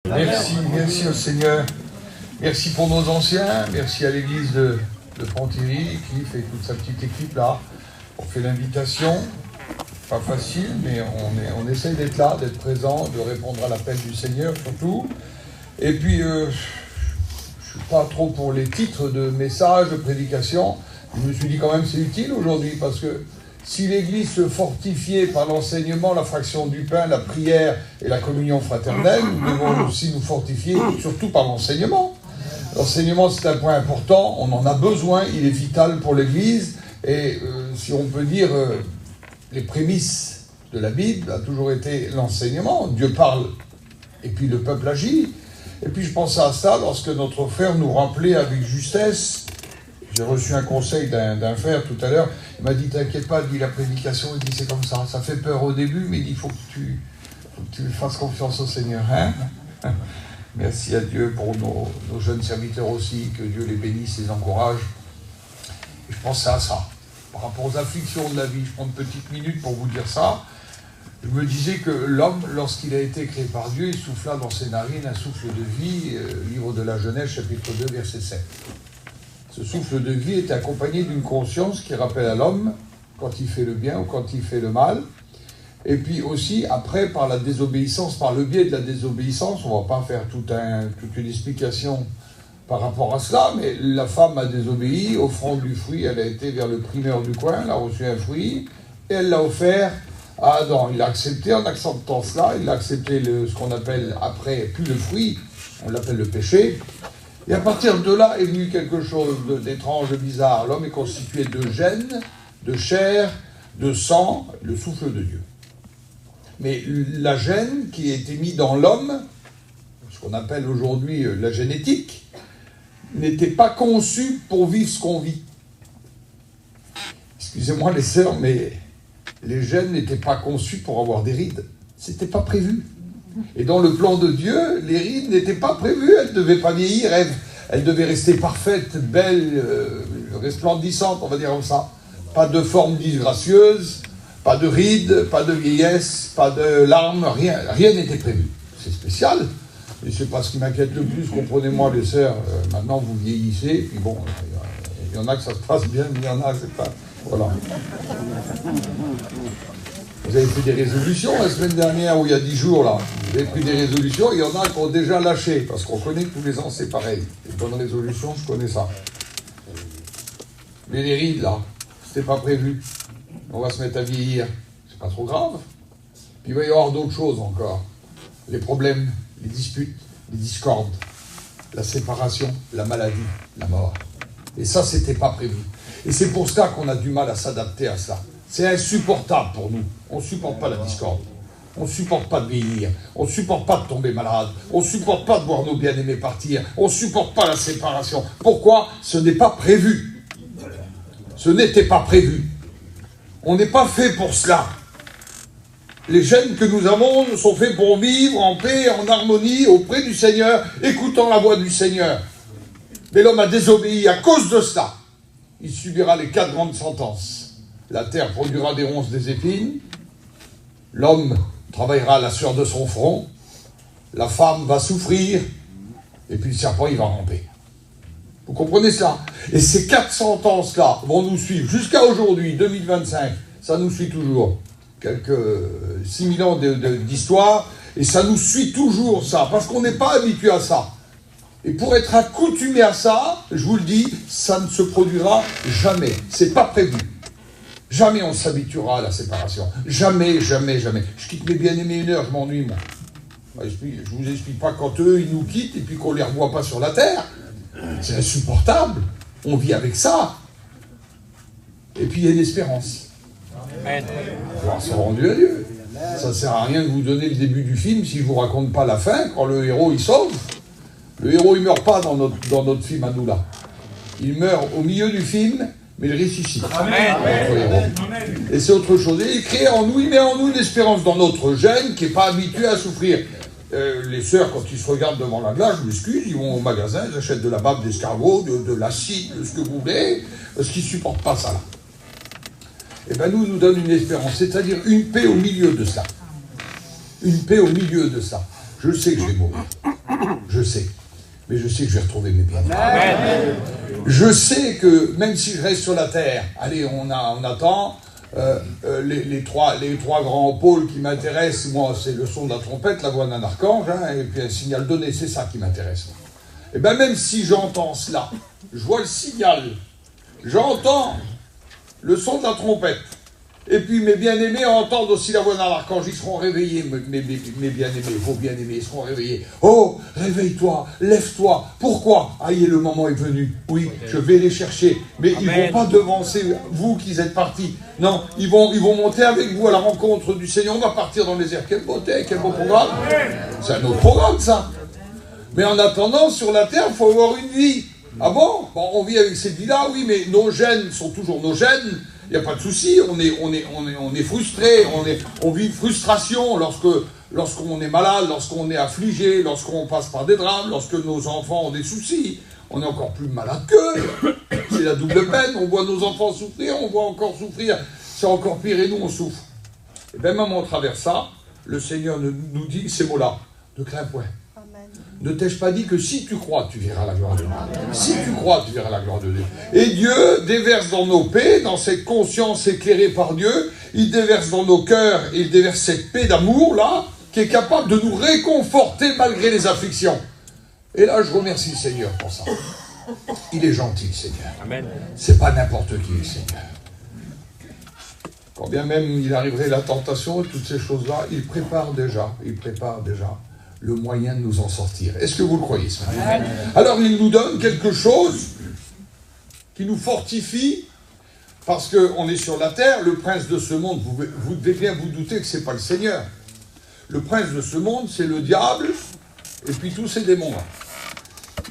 Merci au Seigneur. Merci pour nos anciens, merci à l'église de Pontivy, qui fait toute sa petite équipe là. On fait l'invitation, pas facile, mais on essaye d'être là, d'être présent, de répondre à l'appel du Seigneur surtout. Et puis, je ne suis pas trop pour les titres de messages, de prédications. Je me suis dit quand même c'est utile aujourd'hui, parce que si l'Église se fortifiait par l'enseignement, la fraction du pain, la prière et la communion fraternelle, nous devons aussi nous fortifier surtout par l'enseignement. L'enseignement, c'est un point important, on en a besoin, il est vital pour l'Église. Et si on peut dire, les prémices de la Bible a toujours été l'enseignement. Dieu parle et puis le peuple agit. Et puis je pensais à ça lorsque notre frère nous rappelait avec justesse. J'ai reçu un conseil d'un frère tout à l'heure. Il m'a dit, t'inquiète pas, il dit la prédication, il dit c'est comme ça fait peur au début, mais il dit, il faut que tu fasses confiance au Seigneur. Hein. Merci à Dieu pour nos jeunes serviteurs aussi, que Dieu les bénisse, les encourage. Et je pensais à ça. Par rapport aux afflictions de la vie, je prends une petite minute pour vous dire ça. Je me disais que l'homme, lorsqu'il a été créé par Dieu, il souffla dans ses narines un souffle de vie, livre de la Genèse, chapitre 2, verset 7. Ce souffle de vie est accompagné d'une conscience qui rappelle à l'homme quand il fait le bien ou quand il fait le mal. Et puis aussi, après, par la désobéissance, par le biais de la désobéissance, on ne va pas faire toute une explication par rapport à cela, mais la femme a désobéi, offrant du fruit, elle a été vers le primeur du coin, elle a reçu un fruit, et elle l'a offert à Adam. Il l'a accepté, en acceptant cela, il a accepté ce qu'on appelle après, plus le fruit, on l'appelle le péché. Et à partir de là est venu quelque chose d'étrange, de bizarre. L'homme est constitué de gènes, de chair, de sang, le souffle de Dieu. Mais la gène qui a été mise dans l'homme, ce qu'on appelle aujourd'hui la génétique, n'était pas conçue pour vivre ce qu'on vit. Excusez-moi les sœurs, mais les gènes n'étaient pas conçus pour avoir des rides. C'était pas prévu. Et dans le plan de Dieu, les rides n'étaient pas prévues, elles ne devaient pas vieillir, elles devaient rester parfaites, belles, resplendissantes, on va dire comme ça. Pas de forme disgracieuse, pas de rides, pas de vieillesse, pas de larmes, rien n'était prévu. C'est spécial, et c'est pas ce qui m'inquiète le plus, comprenez-moi les sœurs, maintenant vous vieillissez, puis bon, il y en a que ça se passe bien, mais il y en a que c'est pas... Voilà. Vous avez pris des résolutions la semaine dernière, ou il y a 10 jours, là. Vous avez pris des résolutions, il y en a qui ont déjà lâché, parce qu'on connaît que tous les ans, c'est pareil. Les bonnes résolutions, je connais ça. Mais les rides, là, c'était pas prévu. On va se mettre à vieillir. C'est pas trop grave. Puis il va y avoir d'autres choses encore. Les problèmes, les disputes, les discordes, la séparation, la maladie, la mort. Et ça, c'était pas prévu. Et c'est pour ça qu'on a du mal à s'adapter à ça. C'est insupportable pour nous. On ne supporte pas la discorde. On ne supporte pas de vieillir. On ne supporte pas de tomber malade. On ne supporte pas de voir nos bien-aimés partir. On ne supporte pas la séparation. Pourquoi? Ce n'est pas prévu. Ce n'était pas prévu. On n'est pas fait pour cela. Les gènes que nous avons sont faits pour vivre en paix, en harmonie, auprès du Seigneur, écoutant la voix du Seigneur. Mais l'homme a désobéi à cause de cela. Il subira les 4 grandes sentences. La terre produira des ronces, des épines. L'homme travaillera à la sueur de son front. La femme va souffrir. Et puis le serpent, il va ramper. Vous comprenez cela? Et ces 4 sentences-là vont nous suivre jusqu'à aujourd'hui, 2025. Ça nous suit toujours. Quelques 6000 ans d'histoire. Et ça nous suit toujours, ça. Parce qu'on n'est pas habitué à ça. Et pour être accoutumé à ça, je vous le dis, ça ne se produira jamais. C'est pas prévu. Jamais on s'habituera à la séparation. Jamais, jamais, jamais. Je quitte mes bien-aimés 1 heure, je m'ennuie, moi. Je vous explique pas quand eux, ils nous quittent et puis qu'on les revoit pas sur la terre. C'est insupportable. On vit avec ça. Et puis il y a une espérance. Amen. Gloire soit rendue à Dieu. Ça sert à rien de vous donner le début du film si je vous raconte pas la fin, quand le héros, il sauve. Le héros, il meurt pas dans notre film à nous, là. Il meurt au milieu du film, mais il ressuscite. Amen. Et c'est autre chose. Et il crée en nous, il met en nous une espérance dans notre gène qui n'est pas habitué à souffrir. Les sœurs, quand ils se regardent devant la glace, je m'excuse, ils vont au magasin, ils achètent de la bave d'escargot, de l'acide, de ce que vous voulez, parce qu'ils ne supportent pas ça là. Et bien nous donne une espérance, c'est-à-dire une paix au milieu de ça. Une paix au milieu de ça. Je sais que je vais mourir. Je sais. Mais je sais que je vais retrouver mes bien-aimés. Je sais que même si je reste sur la terre, allez, on attend, les trois grands pôles qui m'intéressent, moi, c'est le son de la trompette, la voix d'un archange, hein, et puis un signal donné, c'est ça qui m'intéresse. Et bien même si j'entends cela, je vois le signal, j'entends le son de la trompette, et puis mes bien-aimés entendent aussi la voix d'un archange, ils seront réveillés, mes bien-aimés, vos bien-aimés, ils seront réveillés. Oh, réveille-toi, lève-toi. Pourquoi? Ah, le moment est venu. Oui, je vais les chercher. Mais ils ne vont pas devancer vous qui êtes partis. Non, ils vont monter avec vous à la rencontre du Seigneur. On va partir dans les airs. Quelle beauté, quel beau programme. C'est un autre programme, ça. Mais en attendant, sur la terre, il faut avoir une vie. Ah bon? Bon, on vit avec cette vie-là, oui, mais nos gènes sont toujours nos gènes. Il n'y a pas de souci, on est frustré, on vit frustration lorsqu'on est malade, lorsqu'on est affligé, lorsqu'on passe par des drames, lorsque nos enfants ont des soucis. On est encore plus malade qu'eux. C'est la double peine, on voit nos enfants souffrir, on voit encore souffrir. C'est encore pire et nous on souffre. Et bien même au travers ça, le Seigneur nous dit ces mots-là. Ne crains point. Ne t'ai-je pas dit que si tu crois, tu verras la gloire de Dieu. Si tu crois, tu verras la gloire de Dieu. Et Dieu déverse dans nos paix, dans cette conscience éclairée par Dieu, il déverse dans nos cœurs, il déverse cette paix d'amour, là, qui est capable de nous réconforter malgré les afflictions. Et là, je remercie le Seigneur pour ça. Il est gentil, le Seigneur. Amen. C'est pas n'importe qui, le Seigneur. Quand bien même il arriverait la tentation, toutes ces choses-là, il prépare déjà le moyen de nous en sortir. Est-ce que vous le croyez, ce matin? Alors il nous donne quelque chose qui nous fortifie, parce qu'on est sur la terre, le prince de ce monde, vous devez bien vous douter que ce n'est pas le Seigneur. Le prince de ce monde, c'est le diable, et puis tous ces démons.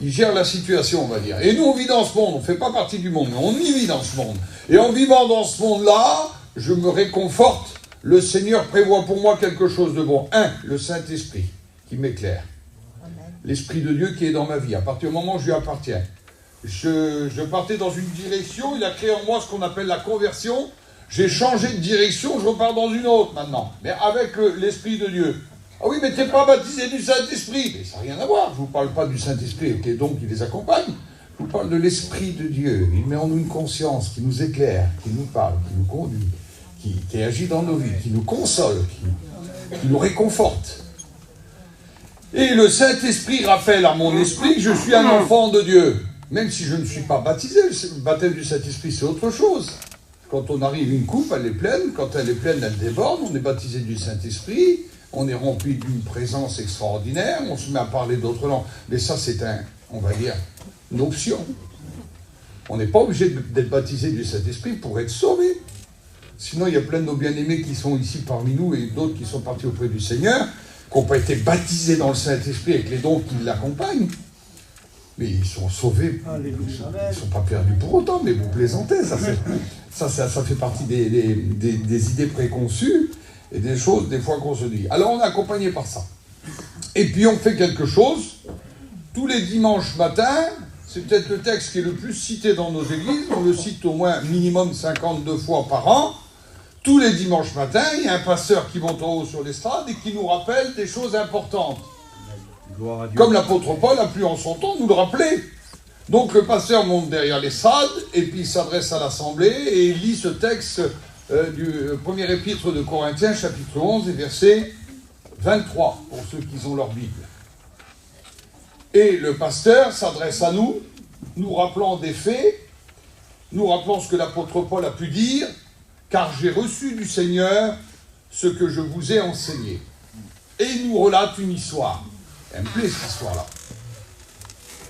Il gère la situation, on va dire. Et nous, on vit dans ce monde, on ne fait pas partie du monde, mais on y vit dans ce monde. Et en vivant dans ce monde-là, je me réconforte, le Seigneur prévoit pour moi quelque chose de bon. Le Saint-Esprit qui m'éclaire. L'Esprit de Dieu qui est dans ma vie, à partir du moment où je lui appartiens. Je partais dans une direction, il a créé en moi ce qu'on appelle la conversion. J'ai changé de direction, je repars dans une autre maintenant, mais avec l'Esprit de Dieu. Ah oui, mais tu n'es pas baptisé du Saint-Esprit. Mais ça n'a rien à voir, je ne vous parle pas du Saint-Esprit, qui est donc qui les accompagne. Je vous parle de l'Esprit de Dieu. Il met en nous une conscience qui nous éclaire, qui nous parle, qui nous conduit, qui agit dans nos vies, qui nous console, qui nous réconforte. Et le Saint-Esprit rappelle à mon esprit que je suis un enfant de Dieu. Même si je ne suis pas baptisé, le baptême du Saint-Esprit, c'est autre chose. Quand on arrive une coupe, elle est pleine. Quand elle est pleine, elle déborde. On est baptisé du Saint-Esprit. On est rempli d'une présence extraordinaire. On se met à parler d'autres langues. Mais ça, c'est on va dire, une option. On n'est pas obligé d'être baptisé du Saint-Esprit pour être sauvé. Sinon, il y a plein de nos bien-aimés qui sont ici parmi nous et d'autres qui sont partis auprès du Seigneur, qui n'ont pas été baptisés dans le Saint-Esprit avec les dons qui l'accompagnent. Mais ils sont sauvés, ils ne sont pas perdus pour autant, mais vous plaisantez, ça fait partie des idées préconçues et des choses des fois qu'on se dit. Alors on est accompagné par ça. Et puis on fait quelque chose, tous les dimanches matins, c'est peut-être le texte qui est le plus cité dans nos églises, on le cite au moins minimum 52 fois par an. Tous les dimanches matins, il y a un pasteur qui monte en haut sur l'estrade et qui nous rappelle des choses importantes. Comme l'apôtre Paul a pu en son temps nous le rappeler. Donc le pasteur monte derrière l'estrade et puis il s'adresse à l'assemblée et il lit ce texte du premier épître de Corinthiens, chapitre 11 et verset 23, pour ceux qui ont leur Bible. Et le pasteur s'adresse à nous, nous rappelant des faits, nous rappelant ce que l'apôtre Paul a pu dire, car j'ai reçu du Seigneur ce que je vous ai enseigné. Et il nous relate une histoire. Elle me plaît cette histoire-là.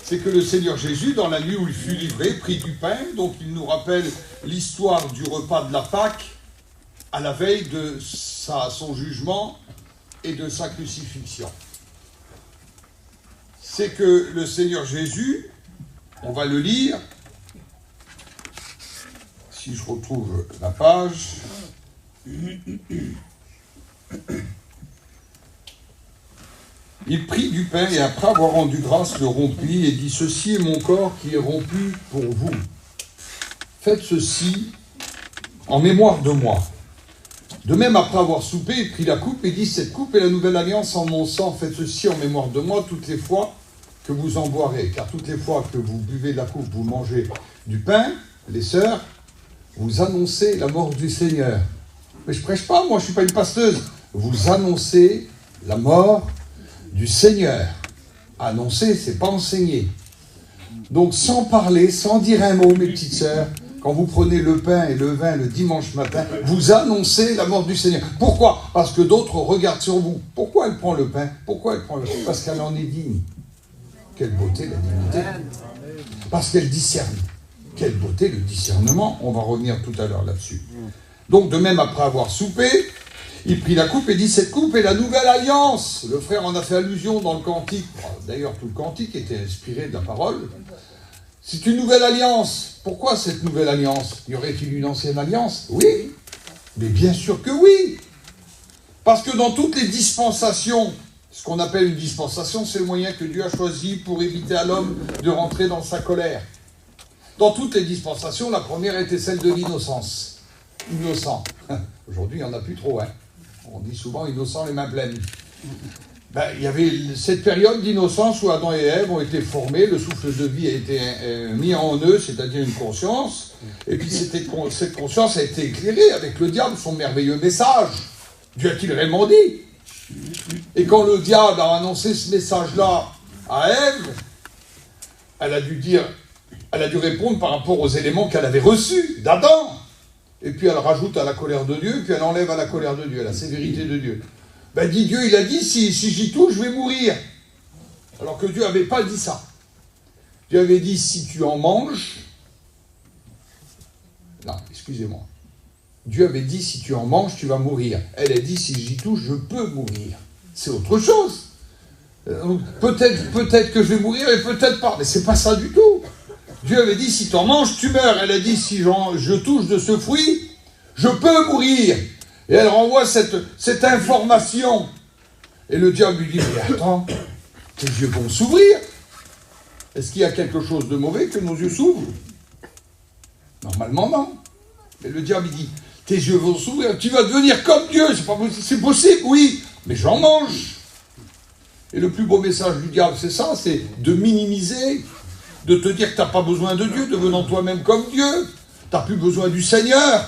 C'est que le Seigneur Jésus, dans la nuit où il fut livré, prit du pain, donc il nous rappelle l'histoire du repas de la Pâque à la veille de son jugement et de sa crucifixion. C'est que le Seigneur Jésus, on va le lire, si je retrouve la page, il prit du pain et après avoir rendu grâce, le rompit et dit « Ceci est mon corps qui est rompu pour vous. Faites ceci en mémoire de moi. De même, après avoir soupé, il prit la coupe et dit, cette coupe est la nouvelle alliance en mon sang, faites ceci en mémoire de moi toutes les fois que vous en boirez. Car toutes les fois que vous buvez de la coupe, vous mangez du pain, les sœurs, vous annoncez la mort du Seigneur. Mais je prêche pas, moi je suis pas une pasteuse. Vous annoncez la mort du Seigneur. Annoncer, c'est pas enseigner. Donc sans parler, sans dire un mot, mes petites sœurs, quand vous prenez le pain et le vin le dimanche matin, vous annoncez la mort du Seigneur. Pourquoi? Parce que d'autres regardent sur vous. Pourquoi elle prend le pain? Pourquoi elle prend le pain? Parce qu'elle en est digne. Quelle beauté la dignité. Parce qu'elle discerne. Quelle beauté le discernement. On va revenir tout à l'heure là-dessus. Donc de même, après avoir soupé, il prit la coupe et dit, cette coupe est la nouvelle alliance. Le frère en a fait allusion dans le cantique. D'ailleurs, tout le cantique était inspiré de la parole. C'est une nouvelle alliance. Pourquoi cette nouvelle alliance? Y aurait-il une ancienne alliance? Oui. Mais bien sûr que oui. Parce que dans toutes les dispensations, ce qu'on appelle une dispensation, c'est le moyen que Dieu a choisi pour éviter à l'homme de rentrer dans sa colère. Dans toutes les dispensations, la première était celle de l'innocence. Innocent. Aujourd'hui, il n'y en a plus trop, hein. On dit souvent innocent les mains pleines. Il y avait cette période d'innocence où Adam et Ève ont été formés, le souffle de vie a été mis en eux, c'est-à-dire une conscience, et puis cette conscience a été éclairée avec le diable, son merveilleux message. Dieu a-t-il réellement dit? Et quand le diable a annoncé ce message-là à Ève, elle a dû répondre par rapport aux éléments qu'elle avait reçus d'Adam. Et puis elle rajoute à la colère de Dieu, puis elle enlève à la colère de Dieu, à la sévérité de Dieu. Dit Dieu, il a dit, si j'y touche, je vais mourir. Alors que Dieu n'avait pas dit ça. Dieu avait dit, si tu en manges... Non, excusez-moi. Dieu avait dit, si tu en manges, tu vas mourir. Elle a dit, si j'y touche, je peux mourir. C'est autre chose. Peut-être que je vais mourir et peut-être pas. Mais c'est pas ça du tout. Dieu avait dit, si tu en manges, tu meurs. Elle a dit, si je touche de ce fruit, je peux mourir. Et elle renvoie cette information. Et le diable lui dit, mais attends, tes yeux vont s'ouvrir. Est-ce qu'il y a quelque chose de mauvais que nos yeux s'ouvrent? Normalement, non. Mais le diable, il dit, tes yeux vont s'ouvrir, tu vas devenir comme Dieu. C'est possible, oui, mais j'en mange. Et le plus beau message du diable, c'est ça, c'est de minimiser, de te dire que tu n'as pas besoin de Dieu, devenant toi-même comme Dieu. Tu n'as plus besoin du Seigneur.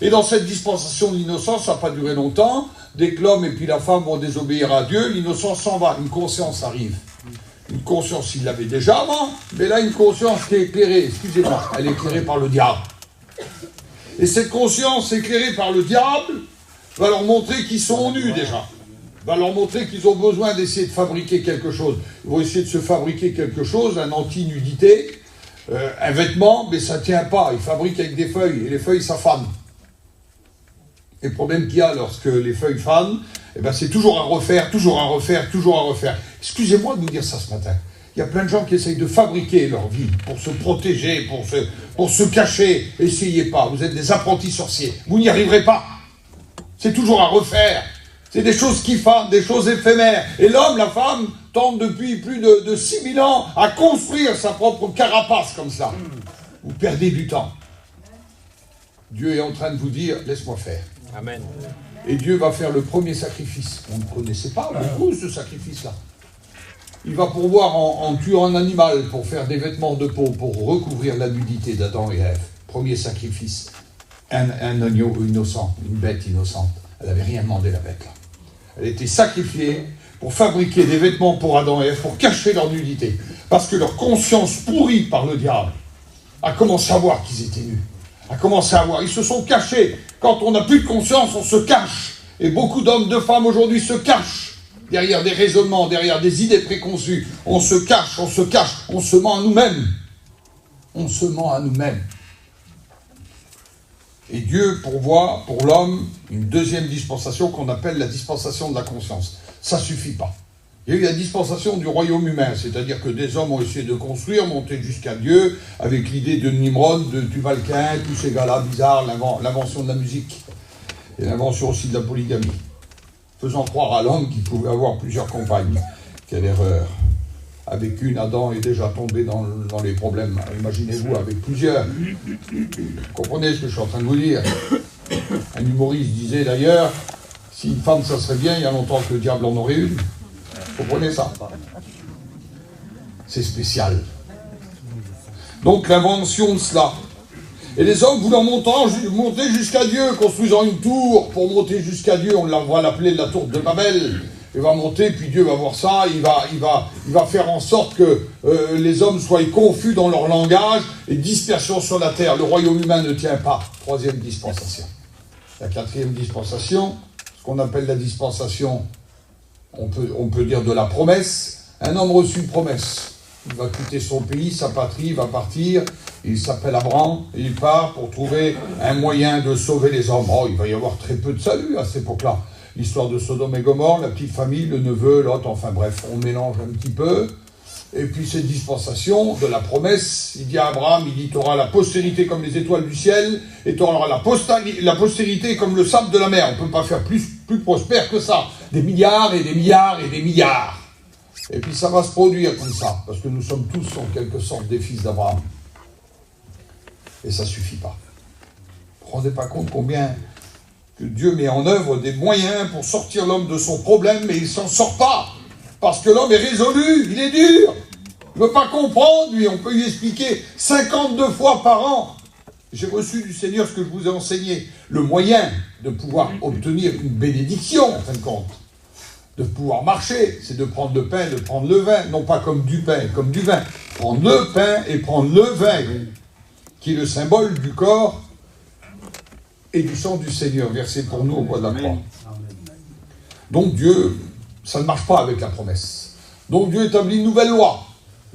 Et dans cette dispensation de l'innocence, ça n'a pas duré longtemps. Dès que l'homme et puis la femme vont désobéir à Dieu, l'innocence s'en va. Une conscience arrive. Une conscience, il l'avait déjà avant, mais là, une conscience qui est éclairée. Excusez-moi, elle est éclairée par le diable. Et cette conscience éclairée par le diable va leur montrer qu'ils sont nus déjà. Va leur montrer qu'ils ont besoin d'essayer de fabriquer quelque chose. Ils vont essayer de se fabriquer quelque chose, un anti-nudité, un vêtement, mais ça ne tient pas. Ils fabriquent avec des feuilles, et les feuilles, ça fane. Et le problème qu'il y a lorsque les feuilles fanent, c'est toujours à refaire, toujours à refaire, toujours à refaire. Excusez-moi de vous dire ça ce matin. Il y a plein de gens qui essayent de fabriquer leur vie pour se protéger, pour se cacher. Essayez pas, vous êtes des apprentis sorciers. Vous n'y arriverez pas. C'est toujours à refaire. C'est des choses qui fanent, des choses éphémères. Et l'homme, la femme, tente depuis plus de 6000 ans à construire sa propre carapace comme ça. Vous perdez du temps. Dieu est en train de vous dire, laisse-moi faire. Amen. Et Dieu va faire le premier sacrifice. On ne connaissait pas beaucoup ce sacrifice-là. Il va pourvoir en tuant un animal pour faire des vêtements de peau, pour recouvrir la nudité d'Adam et Ève. Premier sacrifice. Un agneau innocent, une bête innocente. Elle n'avait rien demandé, la bête, là. Elle était sacrifiée pour fabriquer des vêtements pour Adam et Ève, pour cacher leur nudité. Parce que leur conscience pourrie par le diable a commencé à voir qu'ils étaient nus. A commencé à voir. Ils se sont cachés. Quand on n'a plus de conscience, on se cache. Et beaucoup d'hommes, de femmes aujourd'hui se cachent derrière des raisonnements, derrière des idées préconçues. On se cache, on se cache, on se ment à nous-mêmes. On se ment à nous-mêmes. Et Dieu pourvoit pour l'homme une deuxième dispensation qu'on appelle la dispensation de la conscience. Ça ne suffit pas. Il y a eu la dispensation du royaume humain, c'est-à-dire que des hommes ont essayé de construire, monter jusqu'à Dieu, avec l'idée de Nimrod, de Tubalcain, tous ces gars-là bizarres, l'invention de la musique, et l'invention aussi de la polygamie, faisant croire à l'homme qu'il pouvait avoir plusieurs compagnes. Quelle erreur! Avec une, Adam est déjà tombé dans les problèmes. Imaginez-vous avec plusieurs. Vous comprenez ce que je suis en train de vous dire? Un humoriste disait d'ailleurs, si une femme ça serait bien, il y a longtemps que le diable en aurait une. Vous comprenez ça? C'est spécial. Donc l'invention de cela. Et les hommes voulant monter jusqu'à Dieu, construisant une tour pour monter jusqu'à Dieu, on va l'appeler la tour de Babel. Il va monter, puis Dieu va voir ça, il va faire en sorte que les hommes soient confus dans leur langage et dispersion sur la terre. Le royaume humain ne tient pas. Troisième dispensation. La quatrième dispensation, ce qu'on appelle la dispensation, on peut dire de la promesse. Un homme reçut une promesse. Il va quitter son pays, sa patrie, il va partir. Il s'appelle Abraham, et il part pour trouver un moyen de sauver les hommes. Oh, il va y avoir très peu de salut à cette époque-là. L'histoire de Sodome et Gomorrhe, la petite famille, le neveu, l'autre, enfin bref, on mélange un petit peu. Et puis cette dispensation de la promesse, il dit à Abraham, il dit, tu auras la postérité comme les étoiles du ciel, et tu auras la postérité comme le sable de la mer. On ne peut pas faire plus prospère que ça. Des milliards et des milliards et des milliards. Et puis ça va se produire comme ça, parce que nous sommes tous en quelque sorte des fils d'Abraham. Et ça ne suffit pas. Vous ne vous rendez pas compte combien que Dieu met en œuvre des moyens pour sortir l'homme de son problème, mais il ne s'en sort pas. Parce que l'homme est résolu, il est dur. Il ne veut pas comprendre, lui. On peut lui expliquer 52 fois par an. J'ai reçu du Seigneur ce que je vous ai enseigné. Le moyen de pouvoir obtenir une bénédiction, en fin de compte. De pouvoir marcher, c'est de prendre le pain, de prendre le vin. Non pas comme du pain, comme du vin. Prendre le pain et prendre le vin, qui est le symbole du corps et du sang du Seigneur, versé pour nous au bois de la croix. Donc Dieu, ça ne marche pas avec la promesse. Donc Dieu établit une nouvelle loi.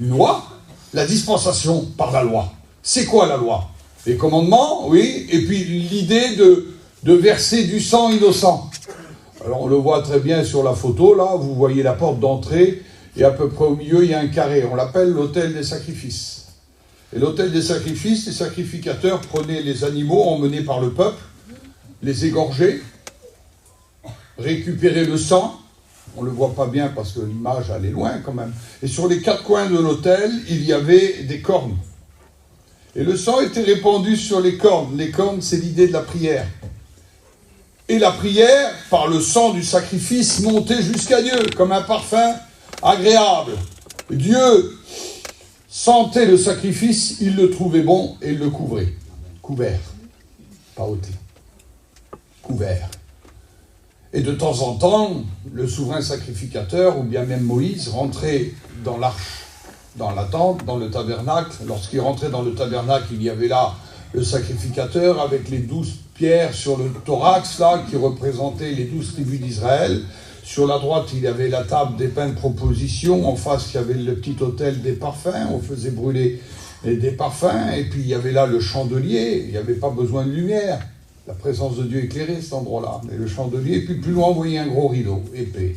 Une loi, la dispensation par la loi. C'est quoi la loi? Les commandements, oui, et puis l'idée de verser du sang innocent. Alors on le voit très bien sur la photo, là, vous voyez la porte d'entrée, et à peu près au milieu, il y a un carré. On l'appelle l'autel des sacrifices. Et l'autel des sacrifices, les sacrificateurs prenaient les animaux emmenés par le peuple, les égorgeaient, récupéraient le sang. On ne le voit pas bien parce que l'image allait loin quand même. Et sur les quatre coins de l'autel, il y avait des cornes. Et le sang était répandu sur les cornes. Les cornes, c'est l'idée de la prière. Et la prière, par le sang du sacrifice, montait jusqu'à Dieu, comme un parfum agréable. Dieu sentait le sacrifice, il le trouvait bon et il le couvrait. Couvert, pas ôté. Couvert. Et de temps en temps, le souverain sacrificateur, ou bien même Moïse, rentrait dans l'arche, dans la tente, dans le tabernacle. Lorsqu'il rentrait dans le tabernacle, il y avait là le sacrificateur avec les 12 pierres sur le thorax, là, qui représentaient les 12 tribus d'Israël. Sur la droite, il y avait la table des pains de proposition. En face, il y avait le petit autel des parfums. On faisait brûler des parfums. Et puis, il y avait là le chandelier. Il n'y avait pas besoin de lumière. La présence de Dieu éclairait cet endroit-là. Mais le chandelier, et puis plus loin, on voyait un gros rideau épais.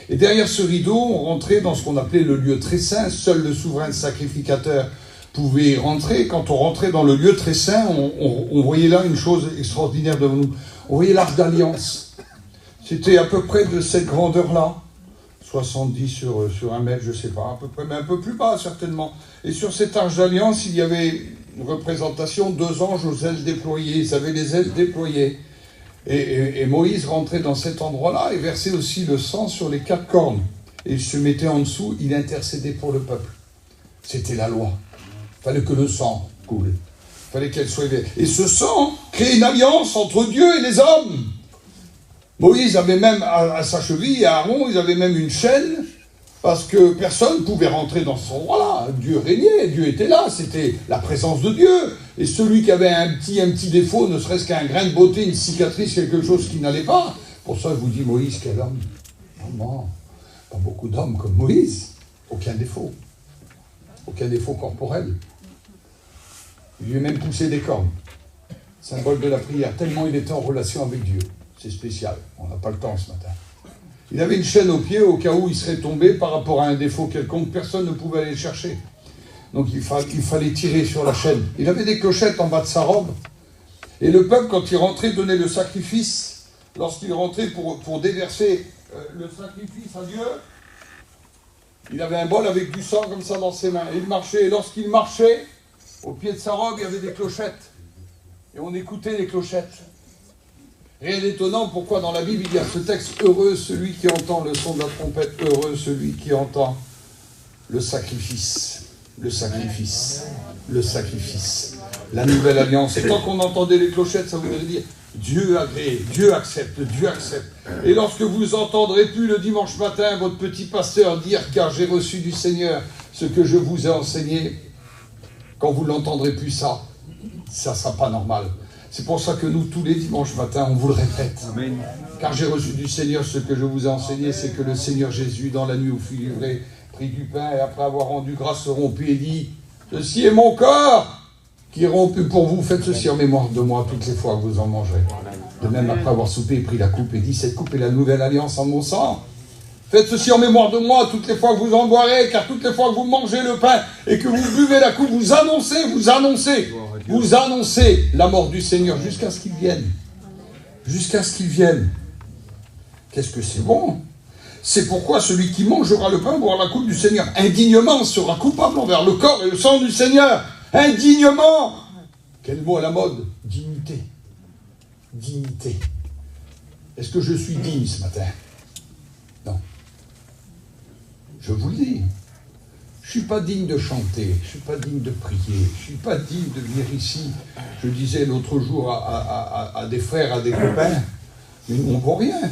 Et derrière ce rideau, on rentrait dans ce qu'on appelait le lieu très saint. Seul le souverain sacrificateur pouvait y rentrer. Quand on rentrait dans le lieu très saint, on voyait là une chose extraordinaire devant nous. On voyait l'arche d'alliance. C'était à peu près de cette grandeur-là. 70 sur 1 mètre, je ne sais pas, à peu près, mais un peu plus bas certainement. Et sur cette arche d'alliance, il y avait une représentation de 2 anges aux ailes déployées. Ils avaient les ailes déployées. Et Moïse rentrait dans cet endroit-là et versait aussi le sang sur les 4 cornes. Et il se mettait en dessous, il intercédait pour le peuple. C'était la loi. Il fallait que le sang coule. Il fallait qu'elle soit élevée. Et ce sang crée une alliance entre Dieu et les hommes. Moïse avait même à sa cheville, et Aaron, ils avaient même une chaîne, parce que personne ne pouvait rentrer dans cet endroit-là. Dieu régnait, Dieu était là, c'était la présence de Dieu. Et celui qui avait un petit défaut, ne serait-ce qu'un grain de beauté, une cicatrice, quelque chose qui n'allait pas, pour ça je vous dis, Moïse, quel homme. Non, pas beaucoup d'hommes comme Moïse. Aucun défaut. Aucun défaut corporel. Il lui a même poussé des cornes. Symbole de la prière, tellement il était en relation avec Dieu. C'est spécial, on n'a pas le temps ce matin. Il avait une chaîne au pied au cas où il serait tombé par rapport à un défaut quelconque, personne ne pouvait aller le chercher. Donc il fallait tirer sur la chaîne. Il avait des clochettes en bas de sa robe. Et le peuple, quand il rentrait, donnait le sacrifice. Lorsqu'il rentrait pour déverser le sacrifice à Dieu, il avait un bol avec du sang comme ça dans ses mains. Et il marchait. Et lorsqu'il marchait, au pied de sa robe, il y avait des clochettes. Et on écoutait les clochettes. Rien d'étonnant, pourquoi dans la Bible il y a ce texte « Heureux celui qui entend le son de la trompette, heureux celui qui entend le sacrifice, le sacrifice, le sacrifice. » La nouvelle alliance. Et tant qu'on entendait les clochettes, ça voudrait dire Dieu agrée, Dieu accepte, Dieu accepte. Et lorsque vous entendrez plus le dimanche matin votre petit pasteur dire « Car j'ai reçu du Seigneur ce que je vous ai enseigné », quand vous l'entendrez plus ça sera pas normal. C'est pour ça que nous, tous les dimanches matins, on vous le répète. Amen. Car j'ai reçu du Seigneur ce que je vous ai enseigné, c'est que le Seigneur Jésus, dans la nuit où fut livré, prit du pain et après avoir rendu grâce, se rompit et dit « Ceci est mon corps qui est rompu pour vous, faites ceci en mémoire de moi toutes les fois que vous en mangerez. » De même, après avoir soupé, il prit la coupe et dit « Cette coupe est la nouvelle alliance en mon sang. Faites ceci en mémoire de moi toutes les fois que vous en boirez, car toutes les fois que vous mangez le pain et que vous buvez la coupe, vous annoncez la mort du Seigneur jusqu'à ce qu'il vienne. Jusqu'à ce qu'il vienne. Qu'est-ce que c'est bon? C'est pourquoi celui qui mangera le pain, boira la coupe du Seigneur indignement sera coupable envers le corps et le sang du Seigneur. Indignement! Quel mot à la mode? Dignité. Dignité. Est-ce que je suis digne ce matin? Non. Je vous le dis. Je ne suis pas digne de chanter, je ne suis pas digne de prier, je ne suis pas digne de venir ici. Je disais l'autre jour à des frères, à des copains, mais on ne vaut rien.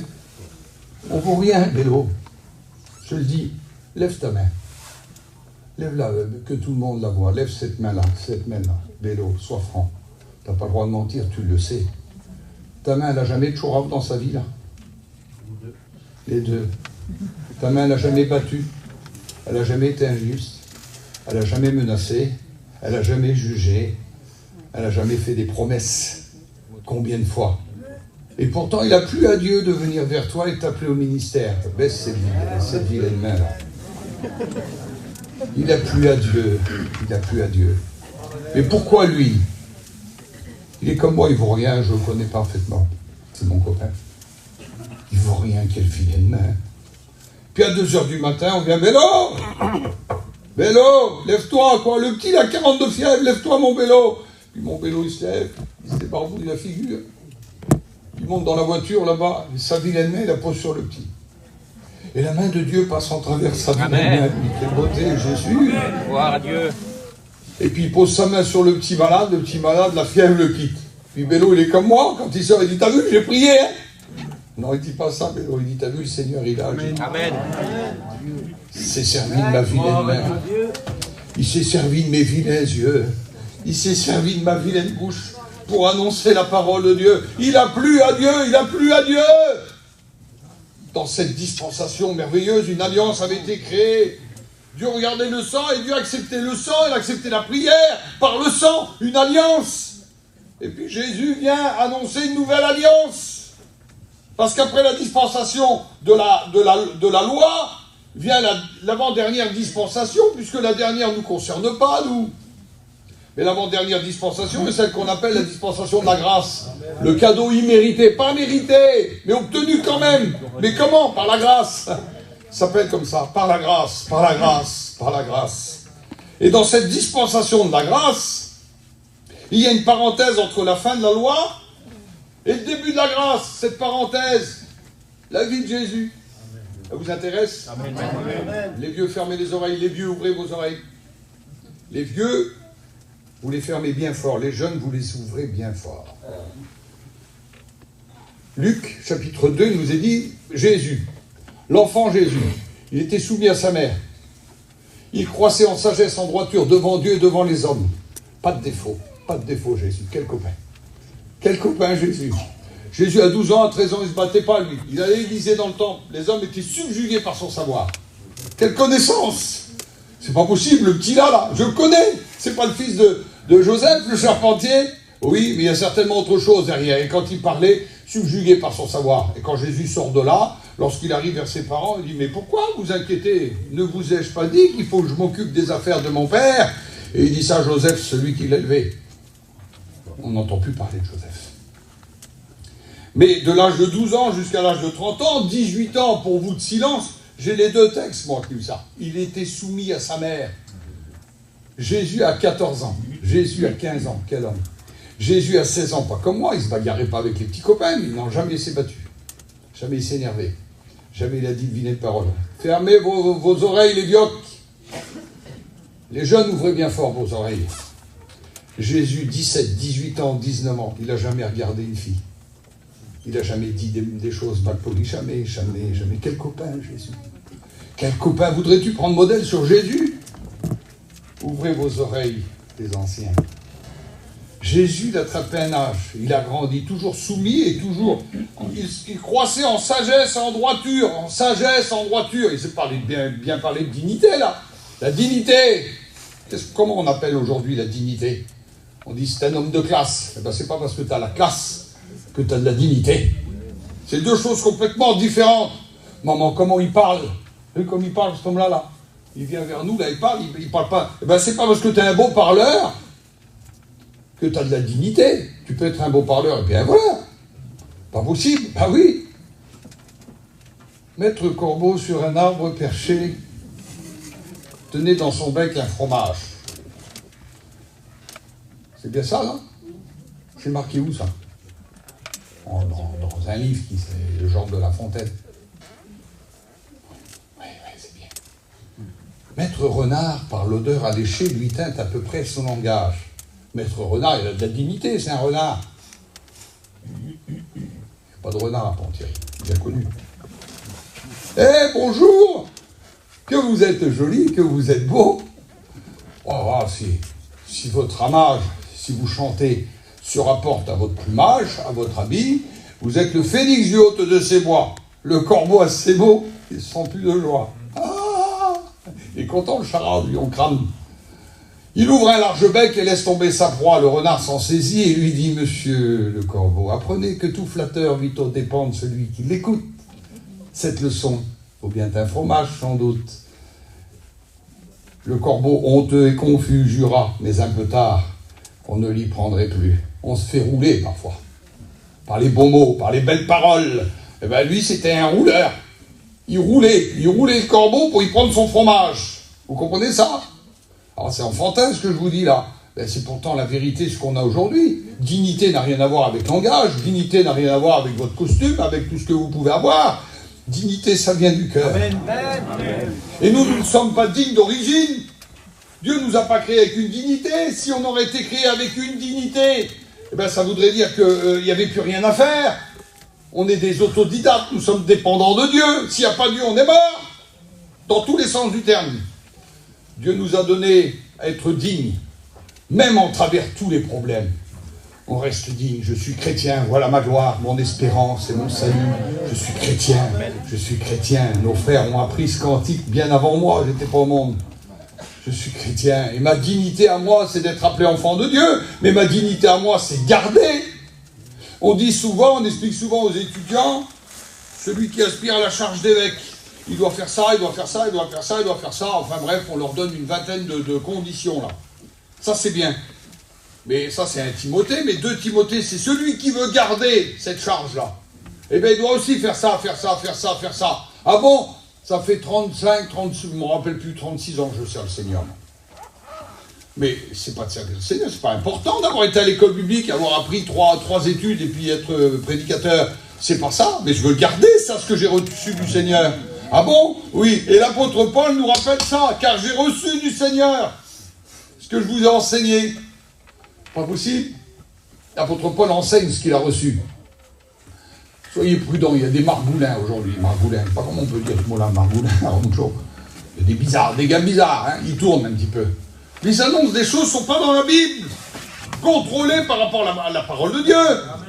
On ne vaut rien, Bélo. Je le dis, lève ta main. Lève-la, que tout le monde la voit. Lève cette main-là, Bélo, sois franc. Tu n'as pas le droit de mentir, tu le sais. Ta main, elle n'a jamais de chourave dans sa vie, là. Les deux. Ta main, elle n'a jamais battu. Elle n'a jamais été injuste. Elle n'a jamais menacé. Elle n'a jamais jugé. Elle n'a jamais fait des promesses. Combien de fois? Et pourtant, il n'a plus à Dieu de venir vers toi et t'appeler au ministère. Baisse cette vilaine main-là. Il n'a plus à Dieu. Il n'a plus à Dieu. Mais pourquoi lui? Il est comme moi, il ne vaut rien, je le connais parfaitement. C'est mon copain. Il ne vaut rien, quelle vilaine main. Puis à 2h du matin, on vient, Bélo, lève-toi, quoi. Le petit, il a 42 fièvres, lève-toi, mon Bélo. Puis mon Bélo, il se lève, il se débarbouille la figure. Il monte dans la voiture, là-bas, et sa vilaine main, il la pose sur le petit. Et la main de Dieu passe en travers sa vilaine main. Quelle beauté, Jésus. Gloire à Dieu. Et puis il pose sa main sur le petit malade, la fièvre le quitte. Puis Bélo, il est comme moi, quand il sort, il dit, t'as vu, j'ai prié, hein? Non, il ne dit pas ça, Bélo, il dit, t'as vu, le Seigneur, il a agi. Amen. Il s'est servi de ma vilaine main. Il s'est servi de mes vilains yeux. Il s'est servi de ma vilaine bouche pour annoncer la parole de Dieu. Il a plu à Dieu, il a plu à Dieu. Dans cette dispensation merveilleuse, une alliance avait été créée. Dieu regardait le sang et Dieu acceptait le sang, il acceptait la prière. Par le sang, une alliance. Et puis Jésus vient annoncer une nouvelle alliance. Parce qu'après la dispensation de la loi, vient l'avant-dernière dispensation, puisque la dernière ne nous concerne pas, nous. Mais l'avant-dernière dispensation est celle qu'on appelle la dispensation de la grâce. Le cadeau immérité, pas mérité, mais obtenu quand même. Mais comment? Par la grâce. Ça s'appelle comme ça, par la grâce, par la grâce, par la grâce. Et dans cette dispensation de la grâce, il y a une parenthèse entre la fin de la loi et le début de la grâce, cette parenthèse, la vie de Jésus. Ça vous intéresse? Amen. Les vieux, fermez les oreilles. Les vieux, ouvrez vos oreilles. Les vieux, vous les fermez bien fort. Les jeunes, vous les ouvrez bien fort. Luc, chapitre 2, il nous est dit, Jésus, l'enfant Jésus, il était soumis à sa mère. Il croissait en sagesse, en droiture, devant Dieu et devant les hommes. Pas de défaut, Jésus. Quel copain. Quel copain, Jésus. Jésus, à 12 ans, à 13 ans, il ne se battait pas, lui. Il allait égliser dans le temple. Les hommes étaient subjugués par son savoir. Quelle connaissance! C'est pas possible, le petit là, je le connais. C'est pas le fils de Joseph, le charpentier? Oui, mais il y a certainement autre chose derrière. Et quand il parlait, subjugué par son savoir. Et quand Jésus sort de là, lorsqu'il arrive vers ses parents, il dit, mais pourquoi vous inquiétez? Ne vous ai-je pas dit qu'il faut que je m'occupe des affaires de mon père? Et il dit ça à Joseph, celui qui l'a élevé. On n'entend plus parler de Joseph. Mais de l'âge de 12 ans jusqu'à l'âge de 30 ans, 18 ans pour vous de silence, j'ai les deux textes, moi, qui disent ça. Il était soumis à sa mère. Jésus a 14 ans. Jésus a 15 ans. Quel homme. Jésus a 16 ans, pas comme moi, il ne se bagarrait pas avec les petits copains, lui. Non, jamais il s'est battu. Jamais il s'est énervé. Jamais il a dit de vilaines paroles. Fermez vos oreilles, les vioques. Les jeunes, ouvrez bien fort vos oreilles. Jésus, 17, 18 ans, 19 ans, il n'a jamais regardé une fille. Il n'a jamais dit des choses mal polies. Jamais, jamais, jamais. Quel copain, Jésus. Quel copain. Voudrais-tu prendre modèle sur Jésus? Ouvrez vos oreilles, les anciens. Jésus, il a attrapé un âge. Il a grandi, toujours soumis et toujours... Il croissait en sagesse, en droiture. En sagesse, en droiture. Il s'est bien parlé de dignité, là. La dignité. Comment on appelle aujourd'hui la dignité? On dit c'est un homme de classe. Eh bien, c'est pas parce que tu as la classe que tu as de la dignité. C'est deux choses complètement différentes. Maman, comment il parle? Comme il parle, cet homme-là, là. Il vient vers nous, là, il parle pas. Eh bien, c'est pas parce que tu es un beau parleur que tu as de la dignité. Tu peux être un beau parleur, et bien voilà. Pas possible. Ah oui. Maître Corbeau sur un arbre perché tenait dans son bec un fromage. C'est bien ça, là? C'est marqué où, ça? Dans un livre qui c'est le genre de La Fontaine. Oui, c'est bien. Maître Renard, par l'odeur alléchée, lui teinte à peu près son langage. Maître Renard, il a de la dignité, c'est un renard. Il n'y a pas de renard à Ponthierry, bien connu. Eh, bonjour! Que vous êtes joli, que vous êtes beau. Oh, si votre ramage, si vous chantez, se rapporte à votre plumage, à votre habit, vous êtes le phénix du hôte de ces bois. Le corbeau a ses beaux, il se sent plus de joie. Ah! Il est content, le charade, lui, on crame. Il ouvre un large bec et laisse tomber sa proie. Le renard s'en saisit et lui dit, monsieur le corbeau, apprenez que tout flatteur vit aux dépens de celui qui l'écoute. Cette leçon vaut bien un fromage, sans doute. Le corbeau, honteux et confus, jura, mais un peu tard, on ne l'y prendrait plus. On se fait rouler parfois, par les beaux mots, par les belles paroles. Eh bien, lui, c'était un rouleur. Il roulait le corbeau pour y prendre son fromage. Vous comprenez ça? Alors, c'est enfantin ce que je vous dis là. Ben, c'est pourtant la vérité, ce qu'on a aujourd'hui. Dignité n'a rien à voir avec langage, dignité n'a rien à voir avec votre costume, avec tout ce que vous pouvez avoir. Dignité, ça vient du cœur. Amen. Et nous ne sommes pas dignes d'origine. Dieu ne nous a pas créés avec une dignité. Si on aurait été créé avec une dignité, eh ben, ça voudrait dire qu'il n'y avait plus rien à faire. On est des autodidactes, nous sommes dépendants de Dieu. S'il n'y a pas Dieu, on est mort. Dans tous les sens du terme. Dieu nous a donné à être dignes, même en travers tous les problèmes. On reste digne. Je suis chrétien, voilà ma gloire, mon espérance et mon salut. Je suis chrétien, je suis chrétien. Nos frères ont appris ce cantique bien avant moi, j'étais pas au monde. Je suis chrétien, et ma dignité à moi, c'est d'être appelé enfant de Dieu, mais ma dignité à moi, c'est garder. On dit souvent, on explique souvent aux étudiants, celui qui aspire à la charge d'évêque, il doit faire ça, il doit faire ça, il doit faire ça, il doit faire ça, enfin bref, on leur donne une vingtaine de conditions là. Ça c'est bien. Mais ça c'est un Timothée, mais 2 Timothée, c'est celui qui veut garder cette charge-là. Eh bien il doit aussi faire ça, faire ça, faire ça, faire ça. Ah bon? Ça fait 35, 36, je ne me rappelle plus, 36 ans que je sers le Seigneur. Mais c'est pas de servir le Seigneur, c'est pas important d'avoir été à l'école biblique, avoir appris trois études et puis être prédicateur. C'est pas ça, mais je veux garder ça, ce que j'ai reçu du Seigneur. Ah bon? Oui, et l'apôtre Paul nous rappelle ça, car j'ai reçu du Seigneur ce que je vous ai enseigné. Pas possible? L'apôtre Paul enseigne ce qu'il a reçu. Soyez prudents, il y a des margoulins aujourd'hui. Margoulins, je ne sais pas comment on peut dire ce mot-là, margoulin. Il y a des bizarres, des gars bizarres, hein, ils tournent un petit peu. Mais ils annoncent des choses qui ne sont pas dans la Bible. Contrôlées par rapport à la parole de Dieu. Amen.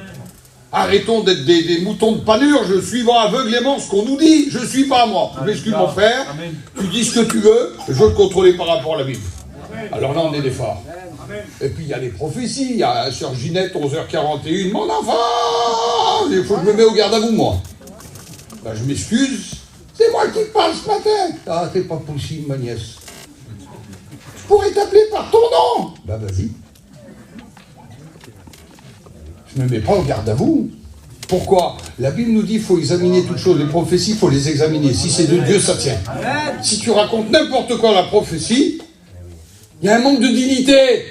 Arrêtons d'être des moutons de panurge, suivant aveuglément ce qu'on nous dit. Je ne suis pas moi. Je m'excuse mon frère. Amen. Tu dis ce que tu veux, je veux le contrôler par rapport à la Bible. Amen. Alors là, on est des forts. Amen. Et puis il y a les prophéties. Il y a Sœur Ginette, 11h41. Mon enfant! Il faut que je me mette au garde à vous, moi. Ben, je m'excuse. C'est moi qui parle ce matin. Ah, c'est pas possible, ma nièce. Je pourrais t'appeler par ton nom. Ben, vas-y. Je ne me mets pas au garde à vous. Pourquoi? La Bible nous dit qu'il faut examiner toutes choses. Les prophéties, il faut les examiner. Si c'est de Dieu, ça tient. Si tu racontes n'importe quoi la prophétie, il y a un manque de dignité.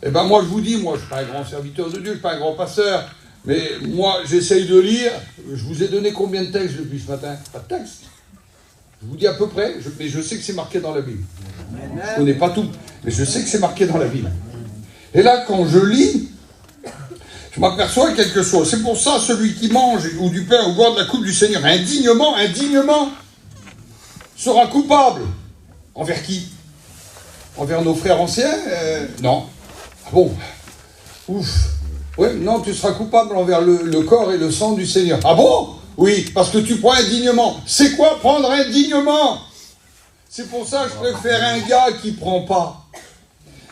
Eh bien moi je vous dis, moi je ne suis pas un grand serviteur de Dieu, je ne suis pas un grand pasteur, mais moi j'essaye de lire. Je vous ai donné combien de textes depuis ce matin? Pas de texte. Je vous dis à peu près, mais je sais que c'est marqué dans la Bible. Je ne connais pas tout, mais je sais que c'est marqué dans la Bible. Et là, quand je lis, je m'aperçois quelque chose. C'est pour ça, celui qui mange ou du pain ou boit de la coupe du Seigneur indignement, sera coupable. Envers qui? Envers nos frères anciens? Non. Ah bon? Ouf. Oui, non, tu seras coupable envers le corps et le sang du Seigneur. Ah bon? Oui, parce que tu prends indignement. C'est quoi prendre indignement? C'est pour ça que je préfère un gars qui prend pas.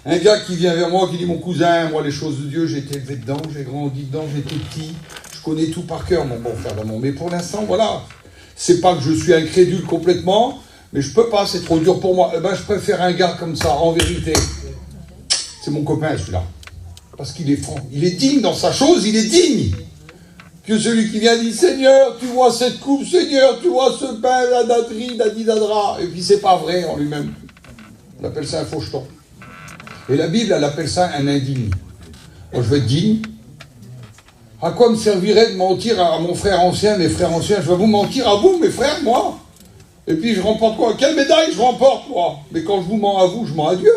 Un gars qui vient vers moi, qui dit, mon cousin, moi les choses de Dieu, j'ai été élevé dedans, j'ai grandi dedans, j'étais petit, je connais tout par cœur, mon bon frère d'amour. Mais pour l'instant, voilà, c'est pas que je suis incrédule complètement, mais je peux pas, c'est trop dur pour moi. Eh ben, je préfère un gars comme ça, en vérité. C'est mon copain, celui-là. Parce qu'il est franc, il est digne dans sa chose, il est digne. Que celui qui vient dit, Seigneur, tu vois cette coupe, Seigneur, tu vois ce pain, la daterie, la didadra. Et puis c'est pas vrai en lui-même. On appelle ça un faucheton. Et la Bible, elle appelle ça un indigne. Moi, je veux être digne. À quoi me servirait de mentir à mon frère ancien, mes frères anciens? Je vais vous mentir à vous, mes frères, moi. Et puis je remporte quoi? Quelle médaille je remporte, moi? Mais quand je vous mens à vous, je mens à Dieu.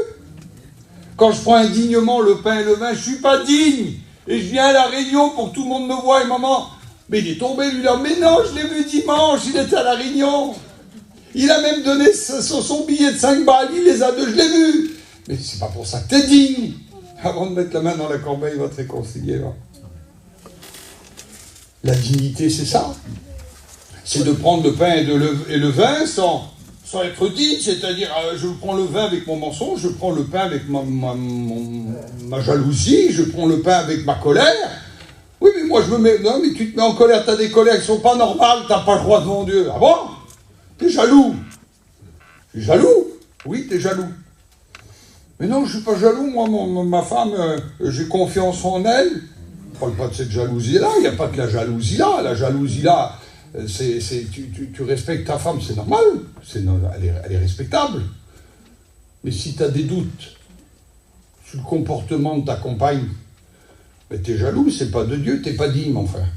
Quand je prends indignement le pain et le vin, je suis pas digne. Et je viens à la réunion pour que tout le monde me voie et maman. Mais il est tombé, lui-là. Mais non, je l'ai vu dimanche, il était à la réunion. Il a même donné son billet de 5 balles, il les a deux, je l'ai vu. Mais c'est pas pour ça que t'es digne. Avant de mettre la main dans la corbeille, il va te réconcilier, là. La dignité, c'est ça. C'est de prendre le pain et le vin sans être digne, c'est-à-dire je prends le vin avec mon mensonge, je prends le pain avec ma jalousie, je prends le pain avec ma colère. Oui, mais moi je me mets... Non, mais tu te mets en colère, t'as des colères qui sont pas normales, t'as pas le droit devant Dieu. Ah bon? T'es jaloux? T'es jaloux? Oui, t'es jaloux. Mais non, je suis pas jaloux, moi, ma femme, j'ai confiance en elle. Je parle pas de cette jalousie-là, il n'y a pas que la jalousie-là. La jalousie-là, tu respectes ta femme, c'est normal, elle est respectable. Mais si tu as des doutes sur le comportement de ta compagne, ben tu es jaloux, c'est pas de Dieu, t'es pas digne, mon frère.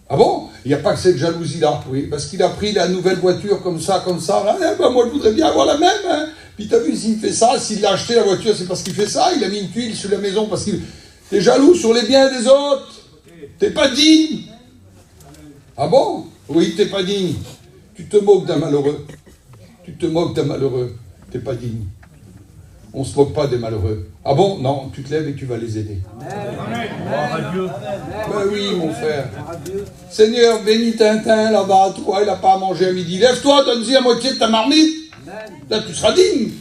Ah bon? Il n'y a pas que cette jalousie-là, oui, parce qu'il a pris la nouvelle voiture comme ça, là, eh ben moi je voudrais bien avoir la même, hein. Puis t'as vu, s'il fait ça, s'il a acheté la voiture, c'est parce qu'il fait ça, il a mis une tuile sur la maison parce qu'il... T'es jaloux sur les biens des autres, t'es pas digne. Ah bon? Oui, t'es pas digne. Tu te moques d'un malheureux. Tu te moques d'un malheureux. T'es pas digne. On se moque pas des malheureux. Ah bon? Non, tu te lèves et tu vas les aider. Ben oui, mon frère. Seigneur, bénis Tintin là-bas, toi, il n'a pas à manger à midi. Lève-toi, donne-y la moitié de ta marmite. Là, tu seras digne.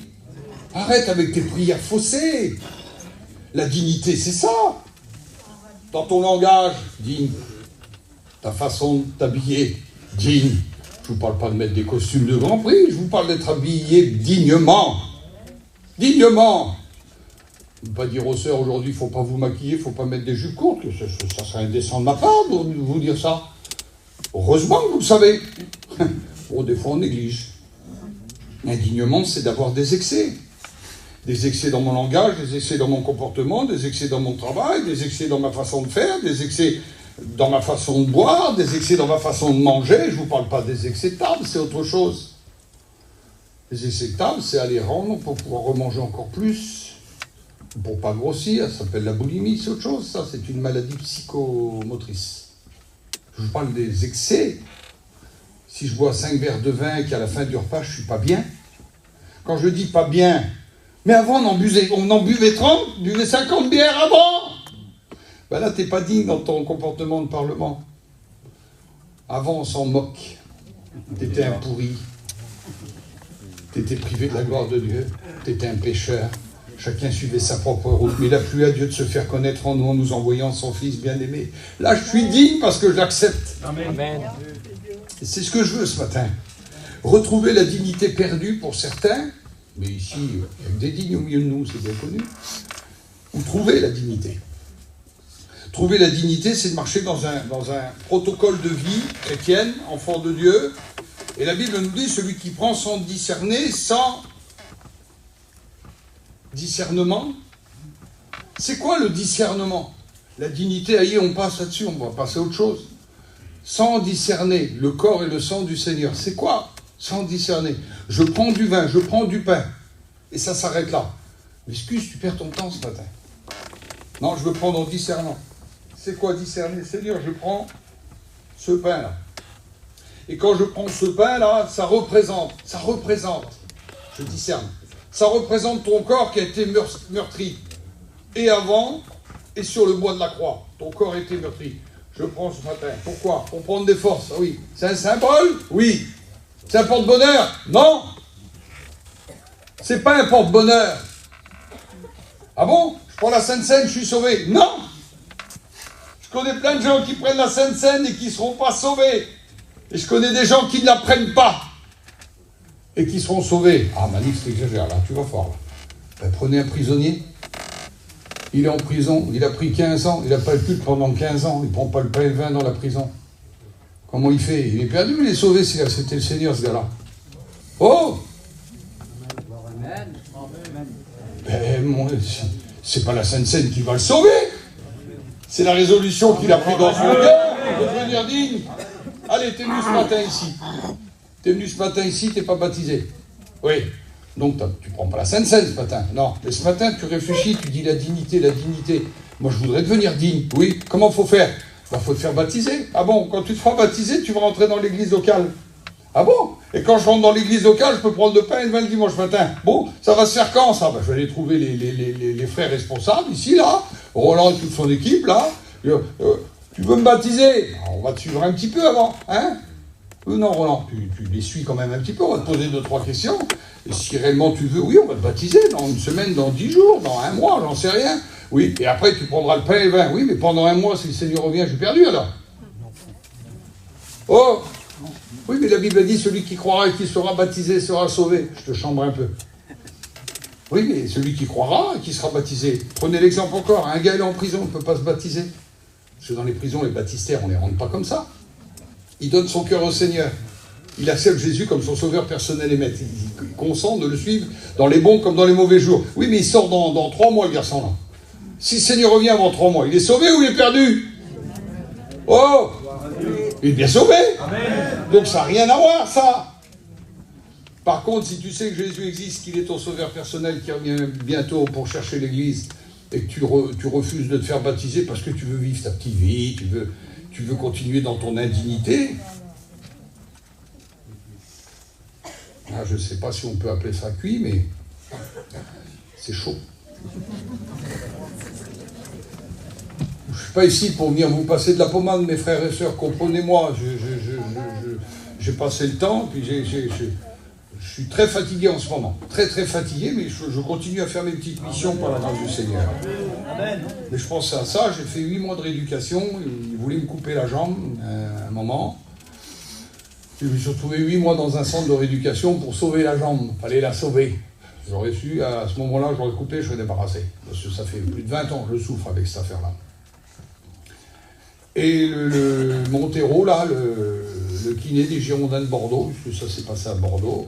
Arrête avec tes prières faussées. La dignité, c'est ça. Dans ton langage, digne. Ta façon de t'habiller, digne. Je ne vous parle pas de mettre des costumes de Grand Prix, je vous parle d'être habillé dignement. Dignement. Je ne veux pas dire aux sœurs, aujourd'hui, il ne faut pas vous maquiller, il ne faut pas mettre des jupes courtes. Ça serait indécent de ma part de vous dire ça. Heureusement que vous le savez. Bon, des fois, on néglige. Indignement, c'est d'avoir des excès. Des excès dans mon langage, des excès dans mon comportement, des excès dans mon travail, des excès dans ma façon de faire, des excès dans ma façon de boire, des excès dans ma façon de manger. Je ne vous parle pas des excès de table, c'est autre chose. Les excès de table, c'est aller rendre pour pouvoir remanger encore plus, pour ne pas grossir. Ça s'appelle la boulimie, c'est autre chose, ça. C'est une maladie psychomotrice. Je vous parle des excès. Si je bois 5 verres de vin et qu'à la fin du repas, je ne suis pas bien. Quand je dis pas bien, mais avant, on en buvait 30, buvait 50 bières avant. Ben là, t'es pas digne dans ton comportement de parlement. Avant, on s'en moque. T'étais un pourri. T'étais privé de la gloire de Dieu. T'étais un pécheur. Chacun suivait sa propre route. Mais il a plu à Dieu de se faire connaître en nous envoyant son Fils bien-aimé. Là, je suis digne parce que je l'accepte. Amen. Et c'est ce que je veux ce matin. Retrouver la dignité perdue pour certains. Mais ici, il y a des dignes au milieu de nous, c'est bien connu. Ou trouver la dignité. Trouver la dignité, c'est de marcher dans un protocole de vie chrétienne, enfant de Dieu. Et la Bible nous dit, celui qui prend sans discerner, sans discernement, C'est quoi le discernement? La dignité, aïe, on passe là-dessus, on va passer à autre chose. Sans discerner le corps et le sang du Seigneur. C'est quoi? Sans discerner. Je prends du vin, je prends du pain. Et ça s'arrête là. Excuse, tu perds ton temps ce matin. Non, je veux prendre en discernant. C'est quoi discerner? Seigneur, je prends ce pain-là. Et quand je prends ce pain-là, ça représente, je discerne, ça représente ton corps qui a été meurtri. Et avant, et sur le bois de la croix, ton corps a été meurtri. Je prends ce matin. Pourquoi? Pour prendre des forces. Ah oui. C'est un symbole? Oui. C'est un porte-bonheur? Non. C'est pas un porte-bonheur. Ah bon? Je prends la Sainte Seine, je suis sauvé? Non. Je connais plein de gens qui prennent la Sainte Seine et qui ne seront pas sauvés. Et je connais des gens qui ne la prennent pas et qui seront sauvés. Ah, Manif, c'est exagère, là, tu vas fort. Là. Ben, prenez un prisonnier. Il est en prison, il a pris 15 ans, il n'a pas pu pendant 15 ans, il ne prend pas le pain et le vin dans la prison. Comment il fait? Il est perdu, il est sauvé, c'était le Seigneur, ce gars-là. Oh! Ben, c'est pas la Sainte Seine qui va le sauver. C'est la résolution qu'il a prise dans son cœur de devenir digne. Allez, t'es venu ce matin ici. T'es venu ce matin ici, t'es pas baptisé. Oui. Donc, tu prends pas la Sainte Seine ce matin. Non. Mais ce matin, tu réfléchis, tu dis la dignité, la dignité. Moi, je voudrais devenir digne. Oui. Comment faut faire? Ben, faut te faire baptiser. Ah bon? Quand tu te feras baptiser, tu vas rentrer dans l'église locale. Ah bon? Et quand je rentre dans l'église locale, je peux prendre le pain et le vin le dimanche matin. Bon, ça va se faire quand, ça? Ben, je vais aller trouver les frères responsables, ici, là. Roland et toute son équipe, là. Tu veux me baptiser? On va te suivre un petit peu avant, hein? Non, Roland, tu les suis quand même un petit peu, on va te poser 2-3 questions. Et si réellement tu veux, oui, on va te baptiser dans une semaine, dans 10 jours, dans 1 mois, j'en sais rien. Oui, et après tu prendras le pain et le vin. Oui, mais pendant 1 mois, si le Seigneur revient, j'ai perdu alors. Oh! Oui, mais la Bible dit, celui qui croira et qui sera baptisé sera sauvé. Je te chambre un peu. Oui, mais celui qui croira et qui sera baptisé. Prenez l'exemple encore, un gars est en prison, il ne peut pas se baptiser. Parce que dans les prisons, les baptistères, on ne les rentre pas comme ça. Il donne son cœur au Seigneur. Il accepte Jésus comme son sauveur personnel et maître. Il consent de le suivre dans les bons comme dans les mauvais jours. Oui, mais il sort dans 3 mois, le garçon-là. Si le Seigneur revient avant 3 mois, il est sauvé ou il est perdu? Oh! Il est bien sauvé. Donc ça n'a rien à voir, ça. Par contre, si tu sais que Jésus existe, qu'il est ton sauveur personnel qui revient bientôt pour chercher l'église, et que tu refuses de te faire baptiser parce que tu veux vivre ta petite vie, tu veux continuer dans ton indignité. Ah, je ne sais pas si on peut appeler ça cuit, mais c'est chaud. Je ne suis pas ici pour venir vous passer de la pommade, mes frères et sœurs, comprenez-moi. J'ai passé le temps, puis je suis très fatigué en ce moment. Très très fatigué, mais je continue à faire mes petites missions par la grâce du Seigneur. Amen. Mais je pense à ça, j'ai fait 8 mois de rééducation, ils voulaient me couper la jambe à un moment. Je me suis retrouvé 8 mois dans un centre de rééducation pour sauver la jambe. Il fallait la sauver. J'aurais su, à ce moment-là, j'aurais coupé, je serais débarrassé. Parce que ça fait plus de 20 ans que je souffre avec cette affaire-là. Et le Montero, là, le kiné des Girondins de Bordeaux, puisque ça s'est passé à Bordeaux,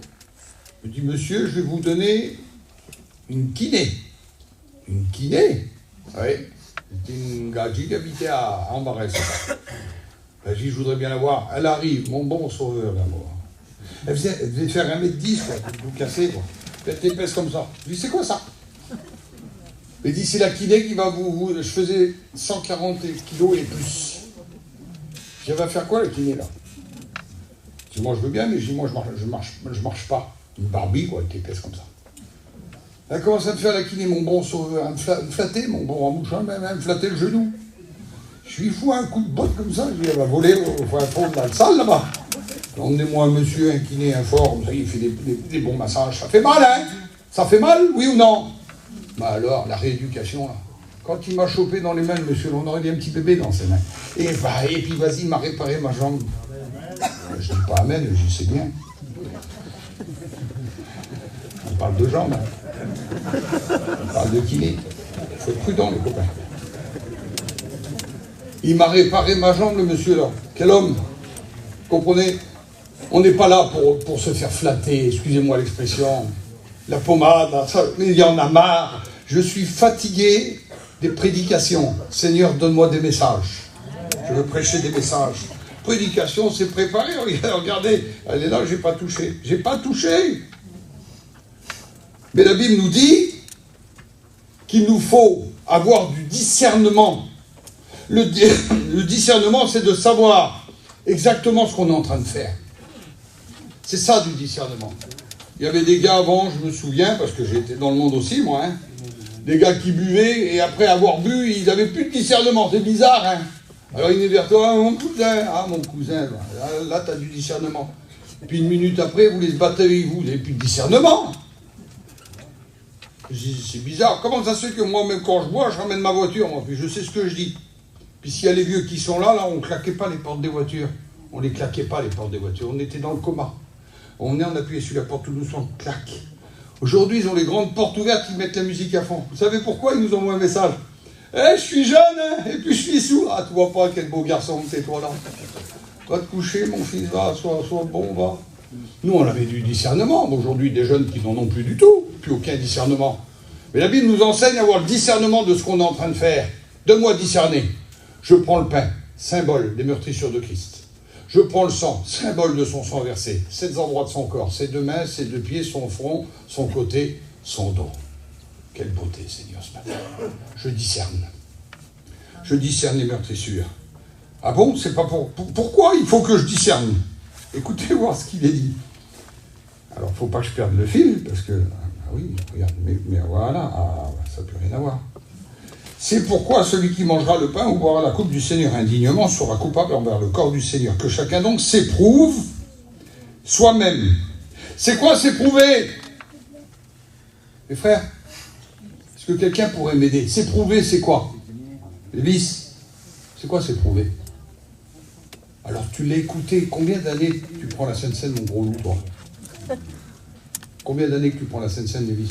me dit, monsieur, je vais vous donner une kiné. Une kiné? Oui. C'était une gadji qui habitait à Ambarès. Ben, je voudrais bien la voir. Elle arrive, mon bon sauveur, là, moi. Elle devait faire 1m10, quoi, vous casser, quoi. Elle était épaisse comme ça. Je dis, c'est quoi ça? Elle dit, c'est la kiné qui va vous... Je faisais 140 kilos et plus. Je dis, elle va faire quoi, la kiné, là? Je dis, moi, je veux bien, mais je dis, moi, je marche pas. Une Barbie, quoi, elle était épaisse comme ça. Elle commence à me faire la kiné, mon bon sauveur, à me flatter, mon bon remouchant, même à me flatter le genou. Je lui fous un coup de botte comme ça, je lui dis, elle va voler au fond de la salle, là-bas. Emmenez-moi un monsieur, un kiné, un fort, il fait des bons massages. Ça fait mal, hein? Ça fait mal, oui ou non? Bah alors, la rééducation, là. Quand il m'a chopé dans les mains, le monsieur, on aurait dit un petit bébé dans ses mains. Et puis, vas-y, il m'a réparé ma jambe. Je dis pas amen, je dis, c'est bien. On parle de jambes, hein. On parle de kiné. Il faut être prudent, les copains. Il m'a réparé ma jambe, le monsieur, là. Quel homme! Comprenez? On n'est pas là pour se faire flatter, excusez-moi l'expression. La pommade, ça, mais il y en a marre. Je suis fatigué des prédications. Seigneur, donne-moi des messages. Je veux prêcher des messages. Prédication, c'est préparé. Regardez, elle est là, j'ai pas touché. J'ai pas touché. Mais la Bible nous dit qu'il nous faut avoir du discernement. Le discernement, c'est de savoir exactement ce qu'on est en train de faire. C'est ça du discernement. Il y avait des gars avant, je me souviens, parce que j'étais dans le monde aussi, moi, hein, des gars qui buvaient, et après avoir bu, ils n'avaient plus de discernement. C'est bizarre, hein. Alors il est vers toi, mon cousin, là tu as du discernement. Puis une minute après, vous les battez avec vous n'avez plus de discernement. C'est bizarre. Comment ça se fait que moi, même quand je bois, je ramène ma voiture, moi, puis je sais ce que je dis. Puis s'il y a les vieux qui sont là, on ne claquait pas les portes des voitures. On ne les claquait pas, les portes des voitures. On était dans le coma. On appuyait sur la porte tout doucement, clac. Aujourd'hui, ils ont les grandes portes ouvertes, ils mettent la musique à fond. Vous savez pourquoi ils nous envoient un message? Je suis jeune, hein, et puis je suis sourd. Ah, tu vois pas quel beau garçon t'es, toi, là. Va te coucher, mon fils, va, sois bon, va. Nous, on avait du discernement. Aujourd'hui, des jeunes qui n'en ont plus du tout, plus aucun discernement. Mais la Bible nous enseigne à avoir le discernement de ce qu'on est en train de faire. Donne-moi discerner. Je prends le pain, symbole des meurtrissures de Christ. Je prends le sang, symbole de son sang versé. 7 endroits de son corps, ses 2 mains, ses 2 pieds, son front, son côté, son dos. Quelle beauté, Seigneur, ce matin. Je discerne. Je discerne les meurtrissures. Ah bon, c'est pas pourquoi il faut que je discerne? Écoutez voir ce qu'il est dit. Alors, il ne faut pas que je perde le fil, parce que... Ah oui, regarde, mais voilà, ça n'a plus rien à voir. C'est pourquoi celui qui mangera le pain ou boira la coupe du Seigneur indignement sera coupable envers le corps du Seigneur. Que chacun donc s'éprouve soi-même. C'est quoi s'éprouver? Mes frères, est-ce que quelqu'un pourrait m'aider? S'éprouver, c'est quoi? Les vices. C'est quoi s'éprouver? Alors tu l'as écouté. Combien d'années tu prends la Sainte-Seine, mon gros loup, toi? Combien d'années que tu prends la Sainte-Seine, Lévis?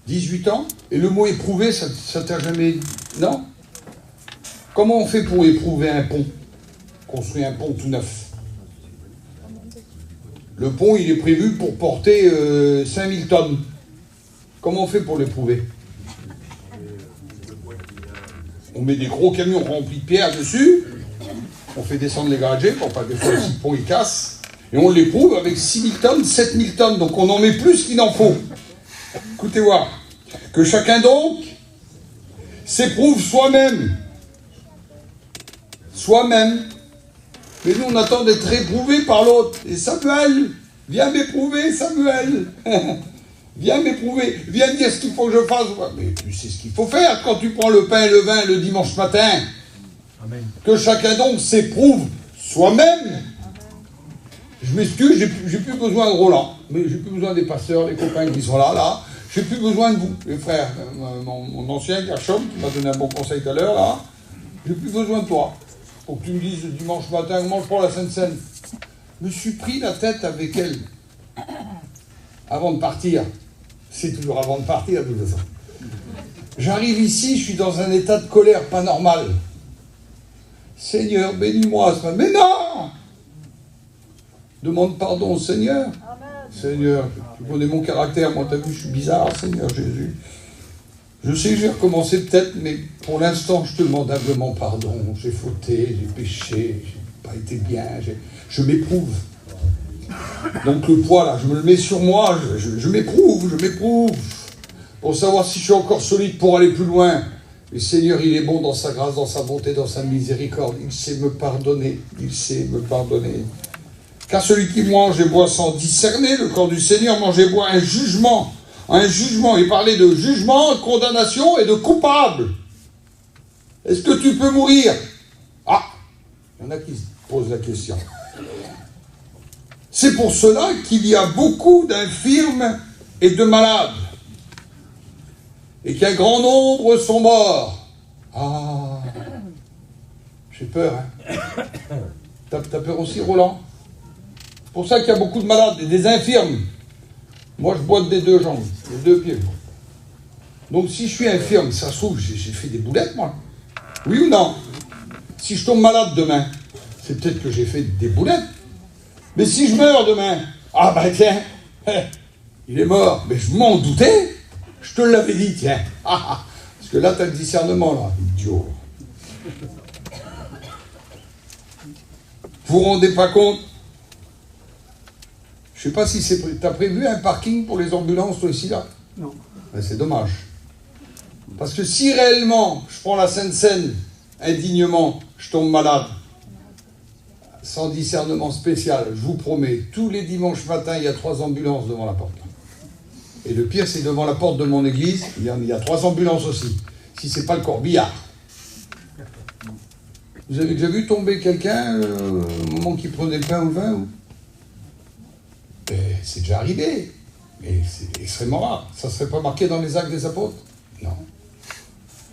18 ans? Et le mot éprouver, ça t'a jamais... Non? Comment on fait pour éprouver un pont? Construire un pont tout neuf. Le pont, il est prévu pour porter 5000 tonnes. Comment on fait pour l'éprouver? On met des gros camions remplis de pierres dessus, on fait descendre les gradés pour pas que le pont il casse, et on l'éprouve avec 6000 tonnes, 7000 tonnes, donc on en met plus qu'il en faut. Écoutez voir, que chacun donc s'éprouve soi-même. Soi-même. Mais nous on attend d'être éprouvé par l'autre. Et Samuel, viens m'éprouver, Samuel. Viens m'éprouver, viens me dire ce qu'il faut que je fasse. Mais tu sais ce qu'il faut faire quand tu prends le pain et le vin le dimanche matin. Amen. Que chacun donc s'éprouve soi-même. Je m'excuse, j'ai plus besoin de Roland, mais j'ai plus besoin des pasteurs, les copains qui sont là. J'ai plus besoin de vous, les frères. Mon ancien Gershom, qui m'a donné un bon conseil tout à l'heure, là. J'ai plus besoin de toi. Pour que tu me dises le dimanche matin, comment je prends la Sainte-Seine. Je me suis pris la tête avec elle. Avant de partir. C'est toujours avant de partir, de toute façon. J'arrive ici, je suis dans un état de colère pas normal. Seigneur, bénis-moi ce matin. Mais non! Demande pardon au Seigneur. Amen. Seigneur, tu connais mon caractère, moi t'as vu, je suis bizarre, Seigneur Jésus. Je sais que je vais recommencer peut-être, mais pour l'instant, je te demande humblement pardon. J'ai fauté, j'ai péché, j'ai pas été bien, je m'éprouve. Donc le poids là, je me le mets sur moi, je m'éprouve, pour savoir si je suis encore solide pour aller plus loin. Le Seigneur, il est bon dans sa grâce, dans sa bonté, dans sa miséricorde. Il sait me pardonner, Car celui qui mange et boit sans discerner le corps du Seigneur mange et boit un jugement. Il parlait de jugement, de condamnation et de coupable. Est-ce que tu peux mourir? Ah, il y en a qui se posent la question. C'est pour cela qu'il y a beaucoup d'infirmes et de malades. Et qu'un grand nombre sont morts. Ah, j'ai peur, hein. T'as peur aussi, Roland? C'est pour ça qu'il y a beaucoup de malades et des infirmes. Moi, je boite des 2 jambes, des 2 pieds. Donc, si je suis infirme, ça se trouve, j'ai fait des boulettes, moi. Oui ou non? Si je tombe malade demain, c'est peut-être que j'ai fait des boulettes. Mais si je meurs demain, ah ben tiens, il est mort. Mais je m'en doutais. Je te l'avais dit, tiens. Parce que là, tu as le discernement, là, idiot. Vous vous rendez pas compte? Je sais pas si c'est... T'as prévu un parking pour les ambulances, toi, ici, là? Non. Ben, c'est dommage. Parce que si réellement, je prends la Sainte Seine, indignement, je tombe malade, sans discernement spécial, je vous promets, tous les dimanches matins, il y a 3 ambulances devant la porte. Et le pire, c'est devant la porte de mon église, il y a 3 ambulances aussi. Si c'est pas le corbillard. Vous avez déjà vu tomber quelqu'un au moment qu'il prenait le pain ou le vin c'est déjà arrivé. Mais c'est extrêmement rare. Ça ne serait pas marqué dans les actes des apôtres? Non.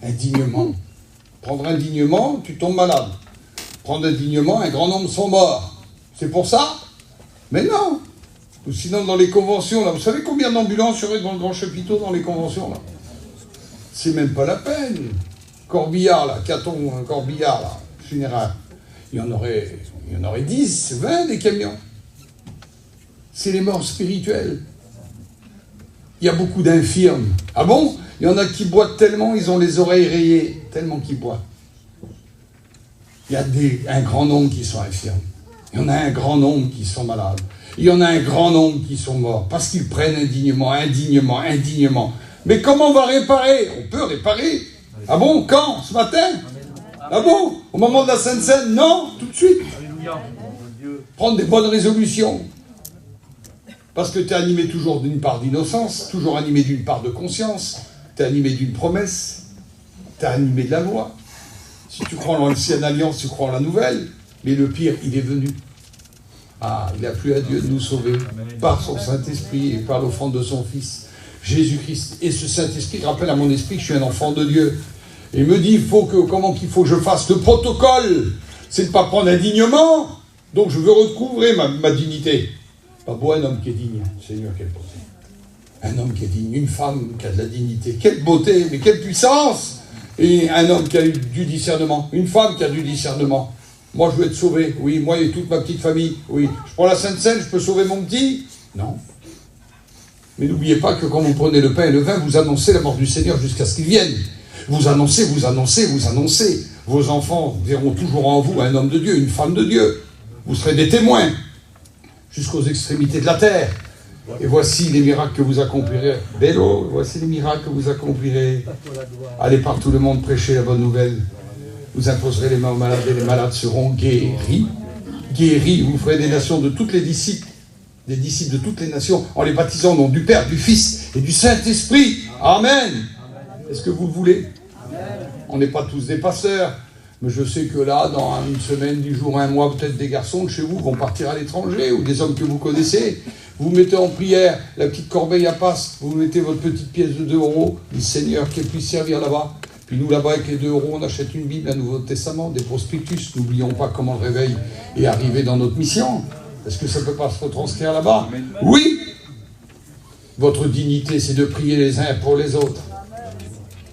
Indignement. Prendre indignement, tu tombes malade. Prendre indignement, un grand nombre sont morts. C'est pour ça? Mais non. Ou sinon, dans les conventions, là, vous savez combien d'ambulances il y aurait dans le grand chapiteau dans les conventions, là? C'est même pas la peine. Corbillard, là, Caton, Corbillard, là, funéraire. Il y en aurait 10, 20 des camions. C'est les morts spirituelles. Il y a beaucoup d'infirmes. Ah bon? Il y en a qui boitent tellement, ils ont les oreilles rayées, tellement qu'ils boitent. Il y a un grand nombre qui sont infirmes. Il y en a un grand nombre qui sont malades. Il y en a un grand nombre qui sont morts, parce qu'ils prennent indignement. Mais comment on va réparer? On peut réparer. Ah bon? Quand? Ce matin? Ah bon? Au moment de la Sainte Seine? Non, tout de suite. Prendre des bonnes résolutions. Parce que tu es animé toujours d'une part d'innocence, toujours animé d'une part de conscience, tu es animé d'une promesse, tu es animé de la loi. Si tu crois en l'ancienne alliance, tu crois en la nouvelle, mais le pire, il est venu. Ah, il a plu à Dieu de nous sauver par son Saint-Esprit et par l'offrande de son Fils, Jésus-Christ. Et ce Saint-Esprit rappelle à mon esprit que je suis un enfant de Dieu. Et me dit, comment qu'il faut que je fasse le protocole? C'est de ne pas prendre indignement. Donc je veux recouvrer ma dignité. Pas beau un homme qui est digne, Seigneur, quelle beauté. Un homme qui est digne, une femme qui a de la dignité. Quelle beauté, mais quelle puissance! Et un homme qui a eu du discernement, une femme qui a du discernement. Moi, je veux être sauvé, oui, moi et toute ma petite famille, oui. Je prends la Sainte Seine, je peux sauver mon petit? Non. Mais n'oubliez pas que quand vous prenez le pain et le vin, vous annoncez la mort du Seigneur jusqu'à ce qu'il vienne. Vous annoncez. Vos enfants verront toujours en vous un homme de Dieu, une femme de Dieu. Vous serez des témoins jusqu'aux extrémités de la terre. Et voici les miracles que vous accomplirez. Bello, voici les miracles que vous accomplirez. Allez par tout le monde prêcher la bonne nouvelle. Vous imposerez les mains aux malades et les malades seront guéris. Guéris, vous ferez des nations de toutes les disciples, des disciples de toutes les nations, en les baptisant au nom du Père, du Fils et du Saint-Esprit. Amen. Est-ce que vous le voulez? On n'est pas tous des pasteurs. Mais je sais que là, dans une semaine, 10 jours, un mois, peut-être des garçons de chez vous vont partir à l'étranger, ou des hommes que vous connaissez. Vous mettez en prière, la petite corbeille à passe, vous mettez votre petite pièce de 2 €, dit Seigneur, qu'elle puisse servir là-bas. Puis nous, là-bas, avec les 2 €, on achète une Bible, un Nouveau Testament, des prospectus. N'oublions pas comment le réveil est arrivé dans notre mission. Est-ce que ça ne peut pas se retranscrire là-bas? Oui. Votre dignité, c'est de prier les uns pour les autres.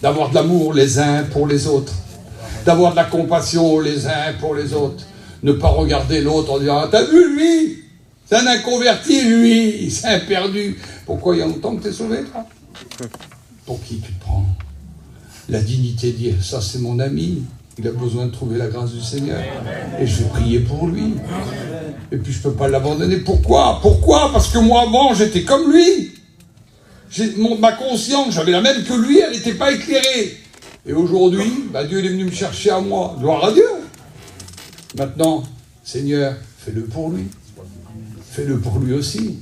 D'avoir de l'amour les uns pour les autres. D'avoir de la compassion les uns pour les autres. Ne pas regarder l'autre en disant « Ah, t'as vu, lui? C'est un inconverti, lui. C'est un perdu. Pourquoi il y a longtemps que t'es sauvé, toi? Pour qui tu te prends? La dignité de dire « Ça, c'est mon ami. Il a besoin de trouver la grâce du Seigneur. Et je vais prier pour lui. Et puis, je ne peux pas l'abandonner. Pourquoi? Parce que moi, avant, j'étais comme lui. Ma conscience, j'avais la même que lui. Elle n'était pas éclairée. Et aujourd'hui, Dieu il est venu me chercher à moi. Gloire à Dieu. Maintenant, Seigneur, fais-le pour lui. Fais-le pour lui aussi.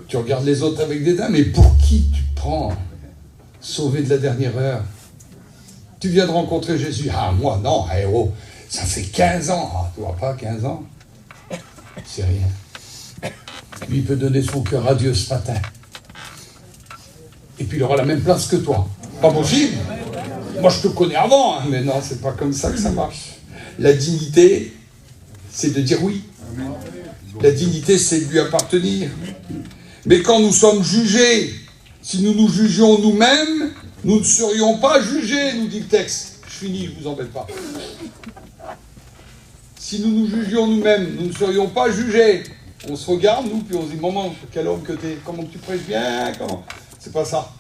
Tu regardes les autres avec dédain, mais pour qui tu te prends? Sauvé de la dernière heure. Tu viens de rencontrer Jésus. Ah, moi, non, héros. Ça fait 15 ans. Ah, tu vois pas, 15 ans? C'est rien. Lui, il peut donner son cœur à Dieu ce matin. Et puis, il aura la même place que toi. Pas possible. Moi, je te connais avant, hein, mais non, c'est pas comme ça que ça marche. La dignité, c'est de dire oui. La dignité, c'est de lui appartenir. Mais quand nous sommes jugés, si nous nous jugions nous-mêmes, nous ne serions pas jugés, nous dit le texte. Je finis, je vous embête pas. Si nous nous jugions nous-mêmes, nous ne serions pas jugés. On se regarde, nous, puis on se dit, maman, quel homme que t'es, comment tu prêches bien, comment... C'est pas ça.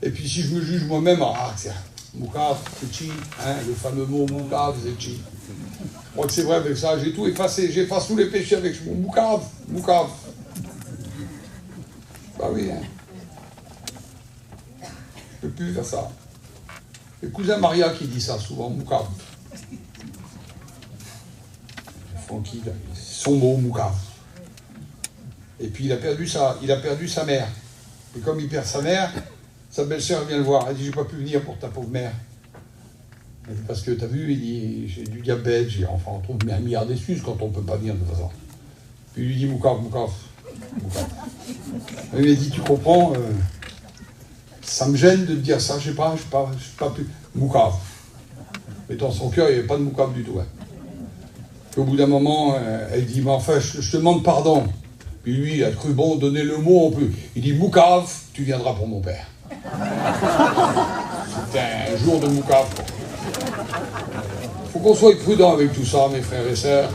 Et puis si je me juge moi-même, Moukav, c'est chi, hein, le fameux mot Moukav, c'est chi. Je crois que c'est vrai avec ça, j'ai tout effacé, j'efface tous les péchés avec ce mot Moukav, Moukav. Bah oui, hein. Je peux plus faire ça. Le cousin Maria qui dit ça souvent, Moukav. Francky, son mot Moukav. Et puis il a perdu sa mère. Et comme il perd sa mère, sa belle-sœur vient le voir. Elle dit, j'ai pas pu venir pour ta pauvre mère. Elle dit, parce que t'as vu, il dit, j'ai du diabète, enfin on trouve un milliard d'excuses quand on peut pas venir de toute façon. Puis il lui dit, Moukav, Moukav. Il m'a dit, tu comprends, ça me gêne de te dire ça, je sais pas pu. Moukav. Mais dans son cœur, il n'y avait pas de Moukav du tout. Hein. Puis au bout d'un moment, elle dit, mais enfin, je te demande pardon. Puis lui, il a cru bon donner le mot en plus. Il dit, Moukav, tu viendras pour mon père. C'était un jour de Moukav. Il faut qu'on soit prudent avec tout ça, mes frères et sœurs.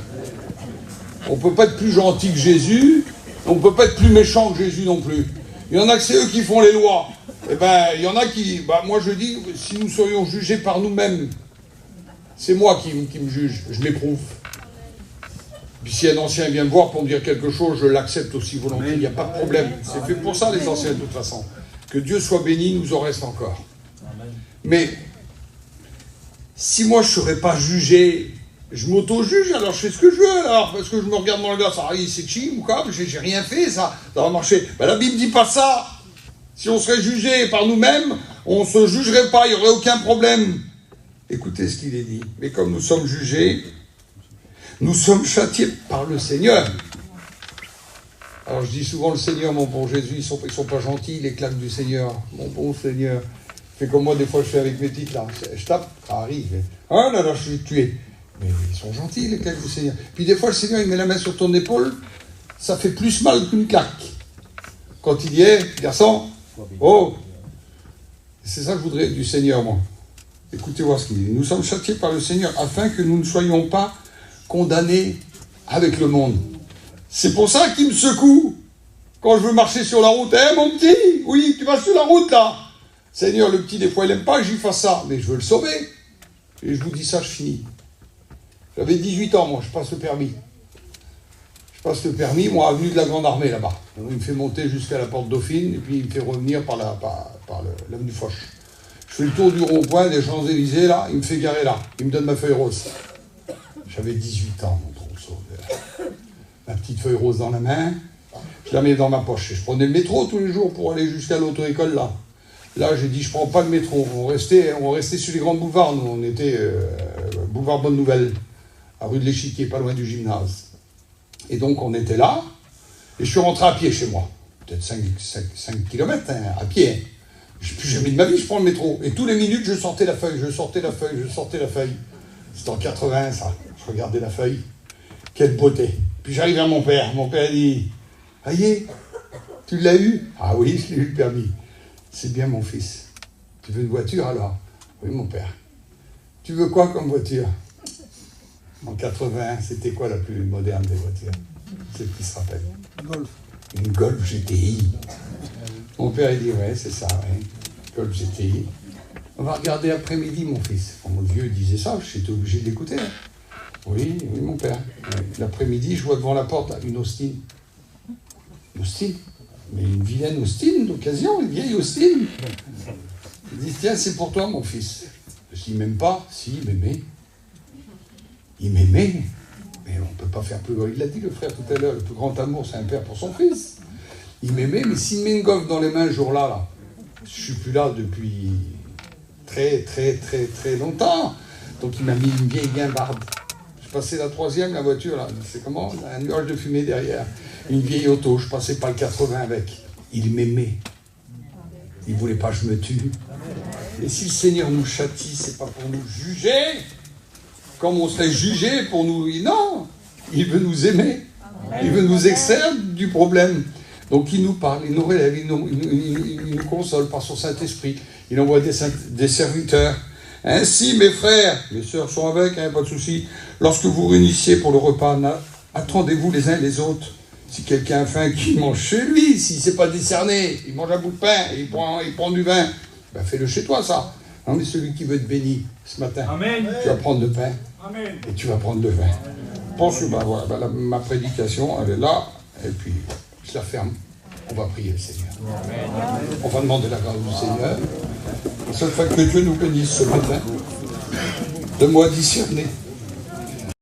On ne peut pas être plus gentil que Jésus, on ne peut pas être plus méchant que Jésus non plus. Il y en a que c'est eux qui font les lois. Eh bien, il y en a qui... moi je dis, si nous serions jugés par nous-mêmes, c'est moi qui me juge, je l'éprouve. Puis si un ancien vient me voir pour me dire quelque chose, je l'accepte aussi volontiers, il n'y a pas de problème. C'est fait pour ça les anciens de toute façon. Que Dieu soit béni, nous en reste encore. Mais si moi je ne serais pas jugé, je m'auto-juge, alors je fais ce que je veux alors, parce que je me regarde dans le gars, ça c'est chi, ou quoi, j'ai rien fait, ça va marcher. Ben, la Bible ne dit pas ça. Si on serait jugé par nous-mêmes, on ne se jugerait pas, il n'y aurait aucun problème. Écoutez ce qu'il est dit. Mais comme nous sommes jugés, nous sommes châtiés par le Seigneur. Alors je dis souvent le Seigneur, mon bon Jésus, ils sont pas gentils, les claques du Seigneur. Mon bon Seigneur. Fais comme moi, des fois je fais avec mes titres là. Je tape, ça arrive. Ah là là, je suis tué. Mais ils sont gentils, les claques du Seigneur. Puis des fois le Seigneur, il met la main sur ton épaule, ça fait plus mal qu'une claque. Quand il dit, hey, garçon, oh, c'est ça que je voudrais du Seigneur, moi. Écoutez voir ce qu'il dit. Nous sommes châtiés par le Seigneur afin que nous ne soyons pas condamnés avec le monde. C'est pour ça qu'il me secoue quand je veux marcher sur la route. Eh mon petit, oui, tu vas sur la route là. Seigneur, le petit, des fois, il n'aime pas que j'y fasse ça, mais je veux le sauver. Et je vous dis ça, je finis. J'avais 18 ans, moi, je passe le permis. Je passe le permis, moi, avenue de la Grande Armée, là-bas. Il me fait monter jusqu'à la porte Dauphine, et puis il me fait revenir par l'avenue Foch. Je fais le tour du rond-point des Champs-Élysées, là, il me fait garer là. Il me donne ma feuille rose. J'avais 18 ans, mon tronçon. Ma petite feuille rose dans la main, je la mets dans ma poche. Et je prenais le métro tous les jours pour aller jusqu'à l'auto-école, là. Là, j'ai dit, je prends pas le métro. On restait sur les grands boulevards, nous. On était boulevard Bonne Nouvelle, à rue de l'Échiquier, pas loin du gymnase. Et donc, on était là, et je suis rentré à pied chez moi. Peut-être 5 km, hein, à pied. Plus jamais de ma vie, je prends le métro. Et tous les minutes, je sortais la feuille. C'était en 80, ça. Je regardais la feuille. Quelle beauté. Puis j'arrive à mon père. Mon père dit, « Aïe, tu l'as eu ?»« Ah oui, je l'ai eu le permis. »« C'est bien, mon fils. Tu veux une voiture, alors ?»« Oui, mon père. »« Tu veux quoi comme voiture ?» En 80, c'était quoi la plus moderne des voitures? C'est qui se rappelle? Golf. Une Golf GTI. Mon père, il dit, ouais, c'est ça, ouais. Golf GTI. On va regarder après-midi, mon fils. Enfin, mon vieux disait ça, j'étais obligé d'écouter. Oui, mon père. L'après-midi, je vois devant la porte, là, une Austin. Une Austin? Mais une vilaine Austin d'occasion, une vieille Austin. Il dit, tiens, c'est pour toi, mon fils. Je dis, m'aime pas? Si, il m'aimait. Il m'aimait. Mais on ne peut pas faire plus grand. Il l'a dit, le frère, tout à l'heure, le plus grand amour, c'est un père pour son fils. Il m'aimait, mais s'il me met une Golf dans les mains ce jour-là, là, je suis plus là depuis très longtemps. Donc il m'a mis une vieille guimbarde. Je passais la 3e, la voiture, là, c'est comment? Un nuage de fumée derrière. Une vieille auto, je passais pas le 80 avec. Il m'aimait. Il voulait pas que je me tue. Et si le Seigneur nous châtie, c'est pas pour nous juger, comme on serait jugé pour nous... Non, il veut nous aimer. Il veut nous extraire du problème. Donc il nous parle, il nous relève, il nous console par son Saint-Esprit. Il envoie des serviteurs. Ainsi, mes frères, mes sœurs sont avec, hein, pas de souci. Lorsque vous réunissez pour le repas, attendez-vous les uns les autres. Si quelqu'un a faim, qu'il mange chez lui. S'il ne s'est pas décerné, il mange un bout de pain, il prend du vin. Ben fais-le chez toi, ça. Non, mais celui qui veut être béni ce matin, Amen. tu vas prendre le pain Amen. et tu vas prendre le vin. Pense que voilà, ma prédication, elle est là, et puis je la ferme. On va prier le Seigneur. On va demander la grâce du Seigneur. Cette fois que Dieu nous bénisse ce matin, de moi discerner